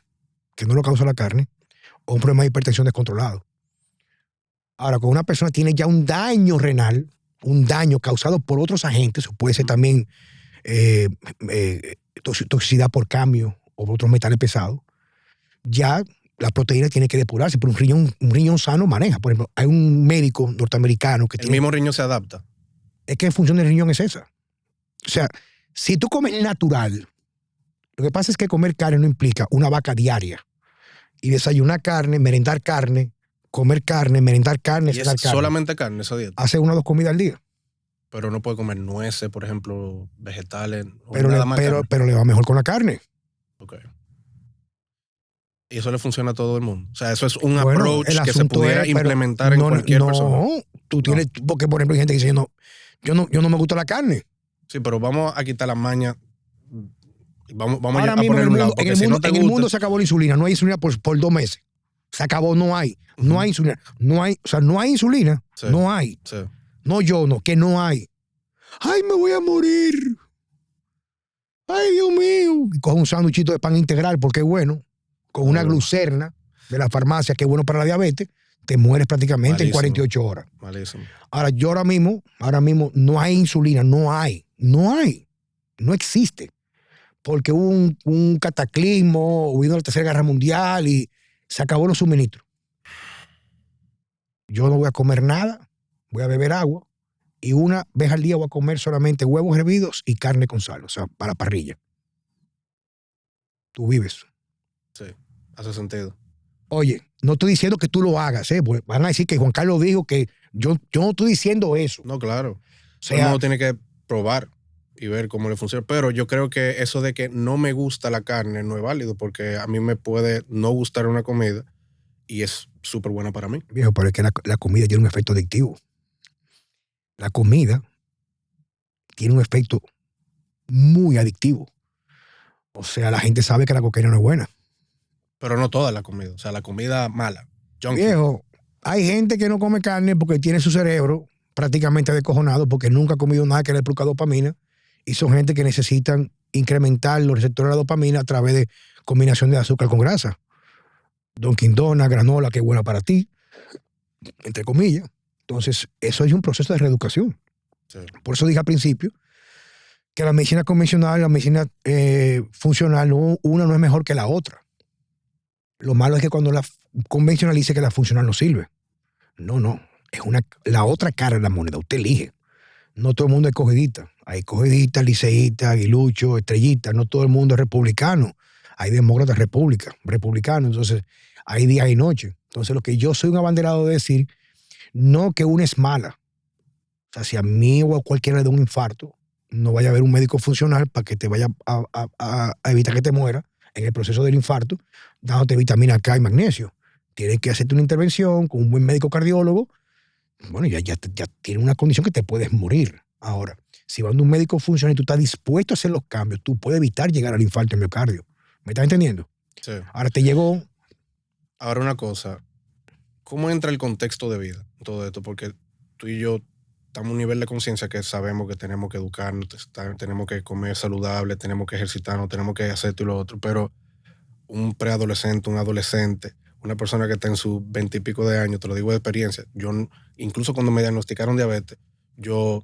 que no lo causa la carne, o un problema de hipertensión descontrolado. Ahora, cuando una persona tiene ya un daño renal, un daño causado por otros agentes, o puede ser también toxicidad por cambio o por otros metales pesados, ya la proteína tiene que depurarse, pero un riñón sano maneja. Por ejemplo, hay un médico norteamericano que ¿El mismo riñón se adapta? Es que en función del riñón es esa. O sea, si tú comes natural, lo que pasa es que comer carne no implica una vaca diaria. Y desayunar carne, merendar carne, comer carne, merendar carne, ¿Y es carne? Solamente carne esa dieta? Hace 1 o 2 comidas al día. Pero no puede comer nueces, por ejemplo, vegetales. Pero le va mejor con la carne. Ok. ¿Y eso le funciona a todo el mundo? O sea, eso es un approach que se pudiera implementar en cualquier persona. No, tú tienes, porque por ejemplo hay gente que dice, yo no me gusta la carne. Sí, pero vamos a quitar la maña. Vamos ahora a mismo poner un lado. En el mundo se acabó la insulina. No hay insulina por 2 meses. Se acabó, no hay. No hay insulina. No hay insulina. Sí. No hay. Sí. Que no hay. Ay, me voy a morir. Ay, Dios mío. Y coge un sándwichito de pan integral porque es bueno. Con una glucerna de la farmacia que es bueno para la diabetes. Te mueres prácticamente en Malísimo. 48 horas. Malísimo. Ahora, yo ahora mismo no hay insulina, no existe. Porque hubo un cataclismo, hubo la Tercera Guerra Mundial y se acabó los suministros. Yo no voy a comer nada, voy a beber agua y una vez al día voy a comer solamente huevos hervidos y carne con sal, o sea, para la parrilla. Tú vives. Sí, hace sentido. Oye, no estoy diciendo que tú lo hagas, porque van a decir que Juan Carlos dijo que yo no estoy diciendo eso. No, claro. O Todo el sea, mundo tiene que probar y ver cómo le funciona. Pero yo creo que eso de que no me gusta la carne no es válido, porque a mí me puede no gustar una comida y es súper buena para mí. viejo, pero es que la comida tiene un efecto adictivo. La comida tiene un efecto muy adictivo. O sea, la gente sabe que la cocaína no es buena. Pero no toda la comida. O sea, la comida mala. Junkie. Viejo, hay gente que no come carne porque tiene su cerebro prácticamente descojonado porque nunca ha comido nada que le produzca dopamina y son gente que necesitan incrementar los receptores de la dopamina a través de combinación de azúcar con grasa. Dunkin' Donuts, granola, que es buena para ti, entre comillas. Entonces, eso es un proceso de reeducación. Sí. Por eso dije al principio que la medicina convencional y la medicina funcional, una no es mejor que la otra. Lo malo es que cuando la convencional dice que la funcional no sirve. No. Es la otra cara de la moneda. Usted elige. No todo el mundo es cogidita. Hay cogidistas, liceístas, aguiluchos, estrellitas. No todo el mundo es republicano. Hay demócratas republicanos. Entonces, hay día y noche. Entonces, lo que yo soy un abanderado de decir, no que una es mala. O sea, si a mí o a cualquiera le da un infarto, no vaya a haber un médico funcional para que te vaya a evitar que te muera en el proceso del infarto, dándote vitamina K y magnesio. Tienes que hacerte una intervención con un buen médico cardiólogo. Bueno, ya tienes una condición que te puedes morir. Ahora, si vas a un médico funcional y tú estás dispuesto a hacer los cambios, tú puedes evitar llegar al infarto en miocardio. ¿Me estás entendiendo? Sí. Ahora te llegó. Ahora una cosa. ¿Cómo entra el contexto de vida en todo esto? Porque tú y yo estamos a un nivel de conciencia que sabemos que tenemos que educarnos, tenemos que comer saludable, tenemos que ejercitarnos, tenemos que hacer esto y lo otro, pero un preadolescente, un adolescente, una persona que está en sus 20 y pico de años, te lo digo de experiencia, yo incluso cuando me diagnosticaron diabetes, yo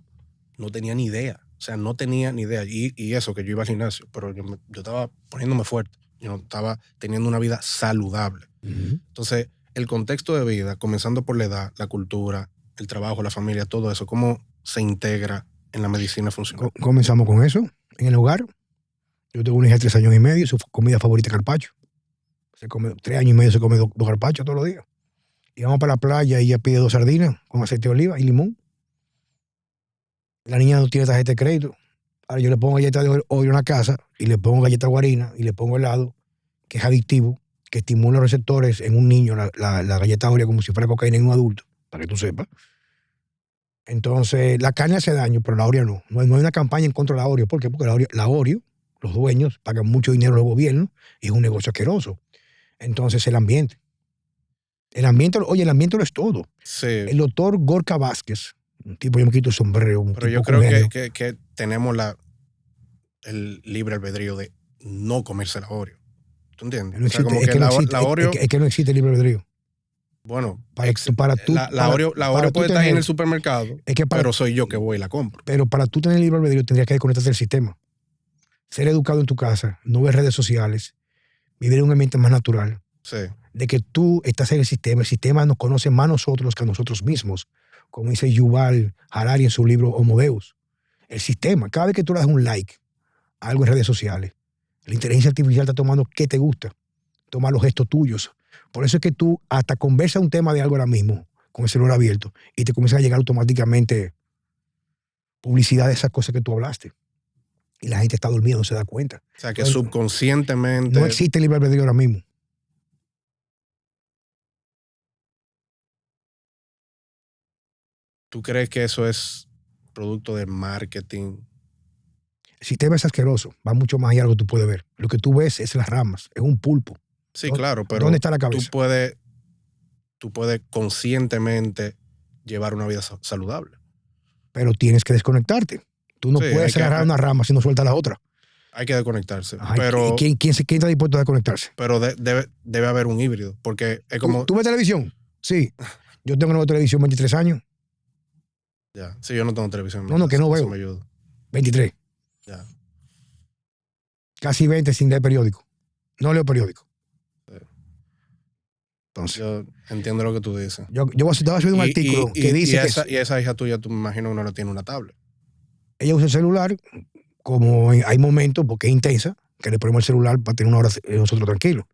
no tenía ni idea, o sea, no tenía ni idea, y eso que yo iba al gimnasio, pero yo estaba poniéndome fuerte, yo no estaba teniendo una vida saludable. Entonces, el contexto de vida, comenzando por la edad, la cultura, el trabajo, la familia, todo eso, ¿cómo se integra en la medicina funcional? Comenzamos con eso. En el hogar, yo tengo una hija de 3 años y medio, su comida favorita es carpaccio. 3 años y medio se come 2 carpachos todos los días. Y vamos para la playa y ella pide 2 sardinas con aceite de oliva y limón. La niña no tiene tarjeta de crédito. Ahora yo le pongo galletas de Oreo en la casa y le pongo galleta guarina y le pongo helado, que es adictivo, que estimula los receptores en un niño, la galleta Oreo como si fuera cocaína en un adulto, para que tú sepas. Entonces, la carne hace daño, pero la Oreo no. No hay una campaña en contra de la Oreo. ¿Por qué? Porque la Oreo, los dueños pagan mucho dinero al gobierno y es un negocio asqueroso. Entonces, el ambiente. El ambiente lo es todo. Sí. El doctor Gorka Vázquez, un tipo, yo me quito el sombrero. Pero yo creo que tenemos el libre albedrío de no comerse la Oreo. ¿Tú entiendes? No existe, o sea, como la Oreo, es que no existe libre albedrío. Bueno, la Oreo puede estar ahí en el supermercado, pero soy yo que voy y la compro. Pero para tú tener libre albedrío tendrías que desconectarte del sistema. Ser educado en tu casa, no ver redes sociales, vivir en un ambiente más natural. Sí. De que tú estás en el sistema nos conoce más a nosotros que a nosotros mismos. Como dice Yuval Harari en su libro Homo Deus. El sistema, cada vez que tú le das un like a algo en redes sociales, la inteligencia artificial está tomando qué te gusta, toma los gestos tuyos. Por eso es que tú hasta conversas un tema de algo ahora mismo con el celular abierto y te comienzan a llegar automáticamente publicidad de esas cosas que tú hablaste. Y la gente está durmiendo, no se da cuenta. O sea, que subconscientemente... No existe libre albedrío ahora mismo. ¿Tú crees que eso es producto de marketing? El sistema es asqueroso, va mucho más allá de lo que tú puedes ver. Lo que tú ves es las ramas, es un pulpo. Sí, claro, pero ¿dónde está la cabeza? Tú puedes conscientemente llevar una vida saludable. Pero tienes que desconectarte. Tú no puedes agarrar una rama si no sueltas la otra. Hay que desconectarse. Ajá, pero ¿quién está dispuesto a desconectarse? Pero debe haber un híbrido, porque es como... ¿Tú ves televisión? Sí. Yo tengo nueva televisión 23 años. Ya. Sí, yo no tengo televisión. No, que no eso veo. me ayuda. 23. Ya. Casi 20 sin leer periódico. No leo periódico. Sí. Entonces, Yo entiendo lo que tú dices. yo voy a subir un artículo que dice y esa hija tuya, tú me imagino, no tiene una tablet. ella usa el celular, como hay momentos, porque es intensa, que le ponemos el celular para tener una hora nosotros tranquilos.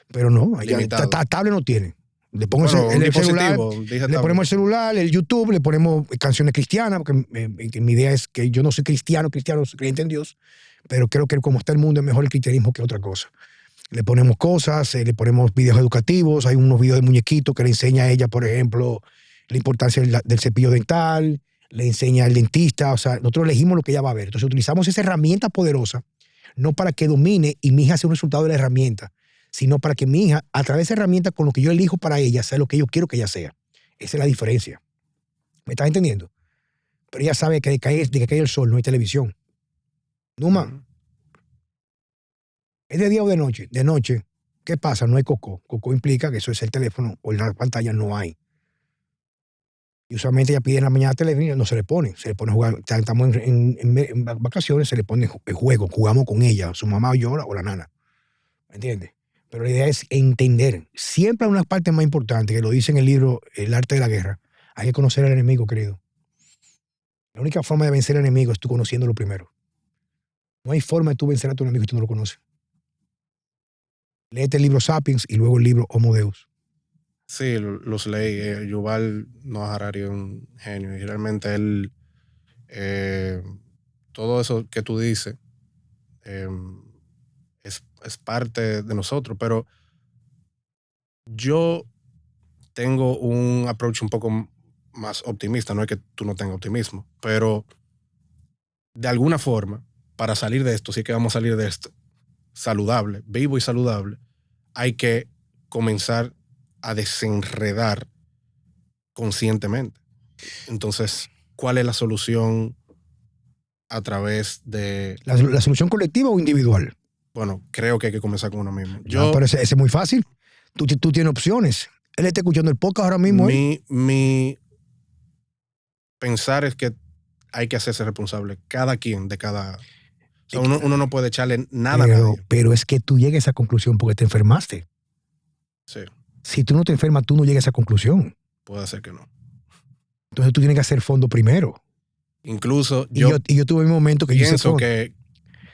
Pero no, ella tablet no tiene. Le pongo el celular, le ponemos el celular, el YouTube, le ponemos canciones cristianas, porque mi idea es que yo no soy cristiano, soy creyente en Dios, pero creo que como está el mundo es mejor el cristianismo que otra cosa. Le ponemos cosas, le ponemos videos educativos, hay unos videos de muñequitos que le enseña a ella, por ejemplo, la importancia del cepillo dental, le enseña al dentista, o sea, nosotros elegimos lo que ella va a ver. Entonces utilizamos esa herramienta poderosa, no para que domine y mi hija sea un resultado de la herramienta, sino para que mi hija, a través de esa herramienta, con lo que yo elijo para ella, sea lo que yo quiero que ella sea. Esa es la diferencia. ¿Me estás entendiendo? Pero ella sabe que de que cae el sol no hay televisión. Numa, ¿es de día o de noche? De noche. ¿Qué pasa? No hay coco. Coco implica que eso es el teléfono o en la pantalla no hay. Y usualmente ella pide en la mañana televisión, no se le pone a jugar. Estamos en vacaciones, se le pone el juego, jugamos con ella, su mamá o yo o la nana. ¿Me entiendes? Pero la idea es entender. Siempre hay una parte más importante, que lo dice en el libro El arte de la guerra. Hay que conocer al enemigo, querido. La única forma de vencer al enemigo es tú conociéndolo primero. No hay forma de tú vencer a tu enemigo si tú no lo conoces. Léete el libro Sapiens y luego el libro Homo Deus. Sí, los leí. Yuval Noah Harari es un genio y realmente él, todo eso que tú dices es parte de nosotros, pero yo tengo un approach un poco más optimista. No es que tú no tengas optimismo, pero de alguna forma, para salir de esto, sí que vamos a salir de esto saludable, vivo y saludable, hay que comenzar a desenredar conscientemente. Entonces, ¿cuál es la solución a través de... ¿La solución colectiva o individual? Bueno, creo que hay que comenzar con uno mismo. Pero ese es muy fácil. Tú tienes opciones. Él está escuchando el podcast ahora mismo. Mi pensar es que hay que hacerse responsable cada quien de cada... O sea, uno no puede echarle nada a nadie. Pero es que tú llegues a esa conclusión porque te enfermaste. Sí. Si tú no te enfermas, tú no llegas a esa conclusión. Puede ser que no. Entonces tú tienes que hacer fondo primero. Incluso yo tuve un momento que pienso que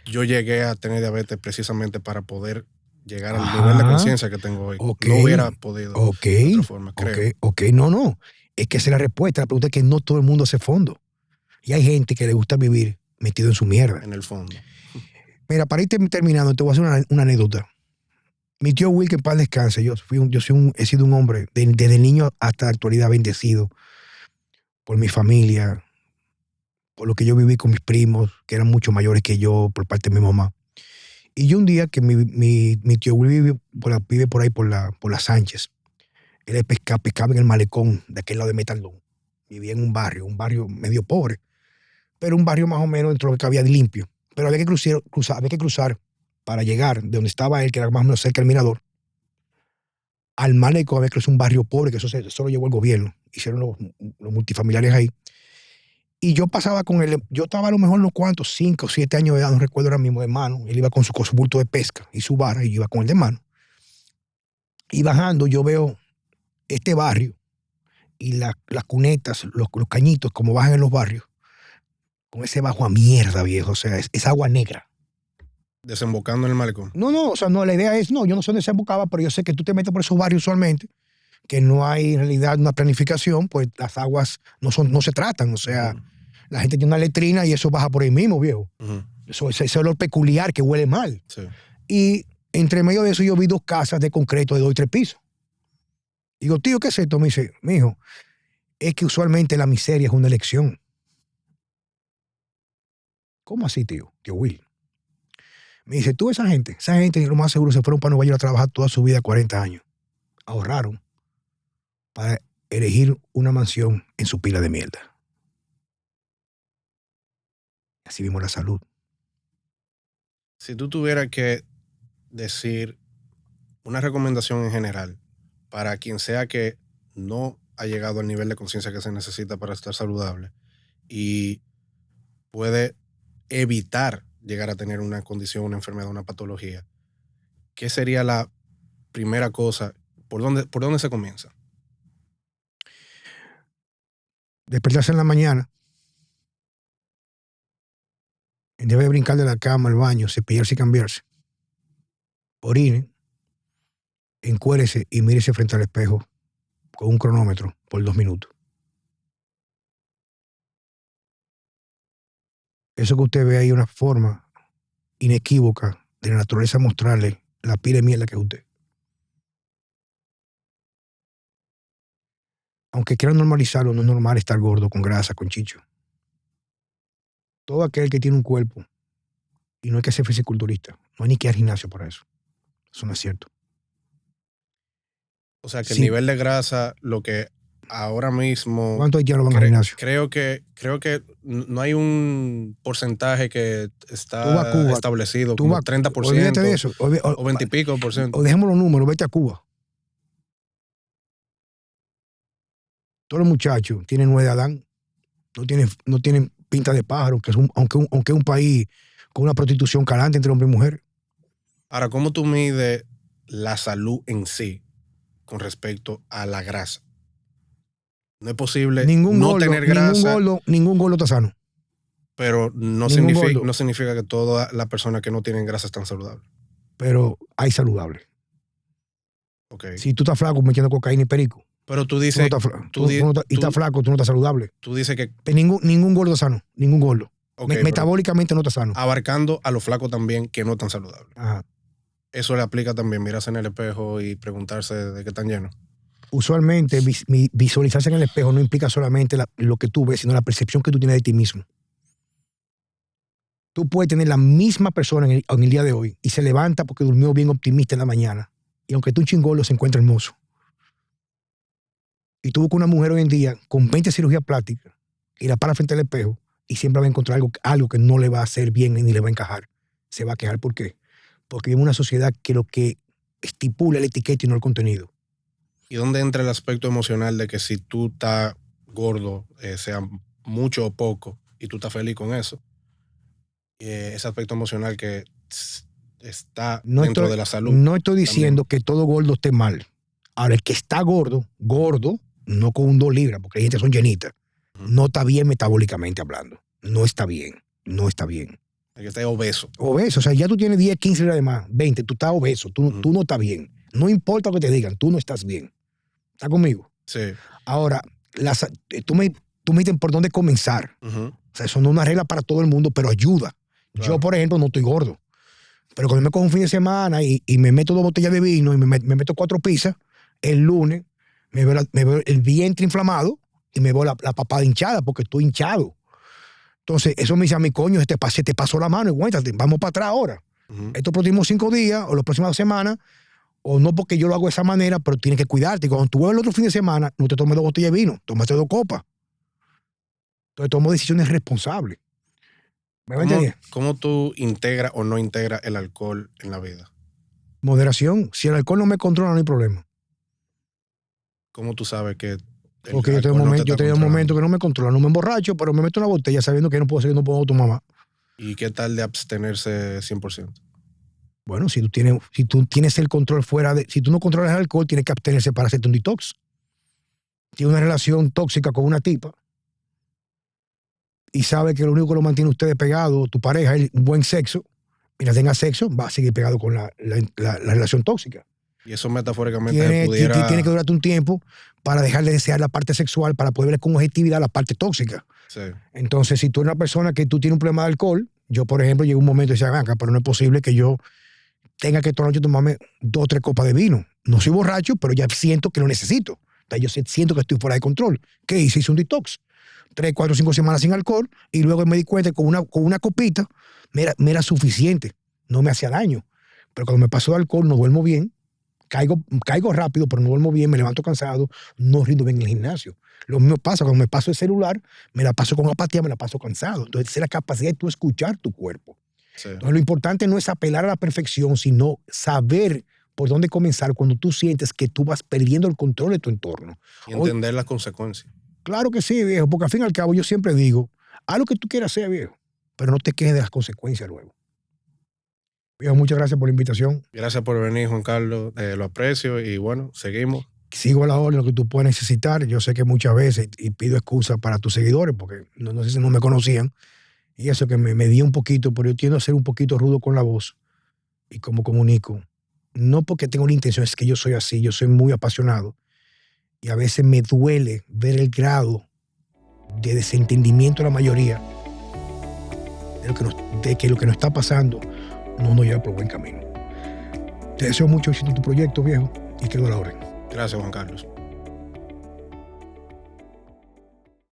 yo llegué a tener diabetes precisamente para poder llegar al nivel de conciencia que tengo hoy. No hubiera podido de otra forma, creo. No. Es que esa es la respuesta. La pregunta es que no todo el mundo hace fondo. Y hay gente que le gusta vivir metido en su mierda. En el fondo. Mira, para ir terminando, te voy a hacer una anécdota. Mi tío Will, que en paz descanse, he sido un hombre desde niño hasta la actualidad bendecido por mi familia, por lo que yo viví con mis primos, que eran mucho mayores que yo por parte de mi mamá. Y yo un día que mi tío Will vive por ahí por la Sánchez, él pescaba en el malecón de aquel lado de Metaldón. Vivía en un barrio medio pobre, pero un barrio más o menos dentro de lo que había de limpio. Pero había que cruzar para llegar de donde estaba él, que era más o menos cerca del mirador, al malecón. Había que cruzar un barrio pobre, que eso lo llevó el gobierno. Hicieron los multifamiliares ahí. Y yo pasaba con él, yo estaba a lo mejor unos cuantos, 5 o 7 años de edad, no recuerdo ahora mismo, de mano. Él iba con su bulto de pesca y su vara, y yo iba con él de mano. Y bajando yo veo este barrio y las cunetas, los cañitos, como bajan en los barrios, con ese bajo a mierda, viejo. O sea, es agua negra. Desembocando en el malecón. No, o sea, no, la idea es, yo no sé dónde desembocaba, pero yo sé que tú te metes por esos barrios usualmente, que no hay en realidad una planificación, pues las aguas no se tratan, o sea, la gente tiene una letrina y eso baja por ahí mismo, viejo. Ese olor peculiar que huele mal. Sí. Y entre medio de eso yo vi 2 casas de concreto de 2 y 3 pisos. Digo, tío, ¿qué es esto? Me dice, mijo, es que usualmente la miseria es una elección. ¿Cómo así, tío? Tío Will. Me dice, tú esa gente lo más seguro se fueron para Nueva York a trabajar toda su vida 40 años. Ahorraron para elegir una mansión en su pila de mierda. Así vimos la salud. Si tú tuvieras que decir una recomendación en general para quien sea que no ha llegado al nivel de conciencia que se necesita para estar saludable y puede evitar llegar a tener una condición, una enfermedad, una patología, ¿qué sería la primera cosa? ¿Por dónde se comienza? Despertarse en la mañana, debe brincar de la cama al baño, cepillarse y cambiarse. Orine, encuérese y mírese frente al espejo con un cronómetro por 2 minutos. Eso que usted ve ahí es una forma inequívoca de la naturaleza mostrarle la pila de mierda que es usted. Aunque quieran normalizarlo, no es normal estar gordo, con grasa, con chicho. Todo aquel que tiene un cuerpo, y no hay que ser fisiculturista, no hay ni que ir al gimnasio para eso. Eso no es cierto. O sea, que Sí. el nivel de grasa, lo que ahora mismo... ¿Cuántos haitianos van al gimnasio? Creo que no hay un porcentaje que Tú vas a está Cuba, establecido, tú como vas, 30%. olvídate de eso. O 20 y pico por ciento. O dejemos los números, vete a Cuba. Todos los muchachos tienen nuez de Adán, no tienen pinta de pájaro, que es aunque es un país con una prostitución calante entre hombre y mujer. Ahora, ¿cómo tú mides la salud en sí con respecto a la grasa? No es posible tener grasa. Ningún gordo está sano. Pero no significa que todas las personas que no tienen grasa están saludables. Pero hay saludables. Okay. Si tú estás flaco metiendo cocaína y perico. Pero tú dices... estás flaco, tú no estás saludable. Tú dices que... Pero ningún gordo sano, ningún gordo. Okay, metabólicamente no está sano. Abarcando a los flacos también que no están saludables. Ajá. Eso le aplica también mirarse en el espejo y preguntarse de qué están llenos. Usualmente visualizarse en el espejo no implica solamente lo que tú ves, sino la percepción que tú tienes de ti mismo. Tú puedes tener la misma persona en el día de hoy y se levanta porque durmió bien optimista en la mañana. Y aunque tú un chingolo se encuentra hermoso. Y tú buscas una mujer hoy en día con 20 cirugías plásticas y la para frente al espejo y siempre va a encontrar algo que no le va a hacer bien ni le va a encajar. Se va a quejar. ¿Por qué? Porque vivimos en una sociedad que lo que estipula el etiqueta y no el contenido. ¿Y dónde entra el aspecto emocional de que si tú estás gordo, sea mucho o poco, y tú estás feliz con eso? Ese aspecto emocional que está dentro de la salud. No estoy diciendo que todo gordo esté mal. Ahora, el que está gordo, no con un 2 libras, porque hay gente que son llenitas, no está bien metabólicamente hablando. No está bien. El que está obeso. Obeso, o sea, ya tú tienes 10, 15 libras de más, 20, tú estás obeso, tú no estás bien. No importa lo que te digan, tú no estás bien. ¿Estás conmigo? Sí. Ahora, tú me dices por dónde comenzar. O sea, eso no es una regla para todo el mundo, pero ayuda. Claro. Yo, por ejemplo, no estoy gordo. Pero cuando me cojo un fin de semana y me meto 2 botellas de vino y me meto 4 pizzas, el lunes me veo el vientre inflamado y me veo la papada hinchada porque estoy hinchado. Entonces, eso me dice a mi coño, se te pasó la mano y cuéntate, vamos para atrás ahora. Estos próximos 5 días o las próximas 2 semanas, o no porque yo lo hago de esa manera, pero tienes que cuidarte. Y cuando tú vuelves el otro fin de semana, no te tomes 2 botellas de vino, tómate 2 copas. Entonces, tomo decisiones responsables. ¿Cómo tú integras o no integras el alcohol en la vida? Moderación. Si el alcohol no me controla, no hay problema. ¿Cómo tú sabes que porque yo tengo un momento que no me controla, no me emborracho, pero me meto una botella sabiendo que no puedo seguir, no puedo tomar más. ¿Y qué tal de abstenerse 100%? Bueno, si tú tienes el control si tú no controlas el alcohol, tienes que abstenerse para hacerte un detox. Tienes una relación tóxica con una tipa y sabe que lo único que lo mantiene ustedes pegados, tu pareja, es un buen sexo, mientras tenga sexo, va a seguir pegado con la relación tóxica. Y eso metafóricamente pudiera... Tiene que durarte un tiempo para dejar de desear la parte sexual, para poder ver con objetividad la parte tóxica. Sí. Entonces, si tú eres una persona que tú tienes un problema de alcohol, yo, por ejemplo, llegué a un momento y decía, venga, pero no es posible que yo tenga que toda la noche tomarme 2 o 3 copas de vino. No soy borracho, pero ya siento que lo necesito. Entonces, yo siento que estoy fuera de control. ¿Qué hice? Hice un detox. 3, 4, 5 semanas sin alcohol y luego me di cuenta que con una copita me era suficiente. No me hacía daño. Pero cuando me paso de alcohol no duermo bien. Caigo rápido, pero no duermo bien, me levanto cansado, no rindo bien en el gimnasio. Lo mismo pasa cuando me paso el celular, me la paso con apatía, me la paso cansado. Entonces, esa es la capacidad de tú escuchar tu cuerpo. Sí. Entonces, lo importante no es apelar a la perfección, sino saber por dónde comenzar cuando tú sientes que tú vas perdiendo el control de tu entorno. Y entender las consecuencias. Claro que sí, viejo, porque al fin y al cabo yo siempre digo, haz lo que tú quieras hacer, viejo, pero no te quejes de las consecuencias luego. Viejo, muchas gracias por la invitación. Gracias por venir, Juan Carlos. Lo aprecio y bueno, seguimos. Sigo a la orden lo que tú puedas necesitar. Yo sé que muchas veces, y pido excusas para tus seguidores, porque no sé si no me conocían, y eso que me di un poquito, pero yo tiendo a ser un poquito rudo con la voz y como comunico. No porque tenga una intención, es que yo soy así, yo soy muy apasionado. Y a veces me duele ver el grado de desentendimiento de la mayoría de que lo que nos está pasando no nos lleva por buen camino. Te deseo mucho éxito en tu proyecto, viejo, y quedo a la orden. Gracias, Juan Carlos.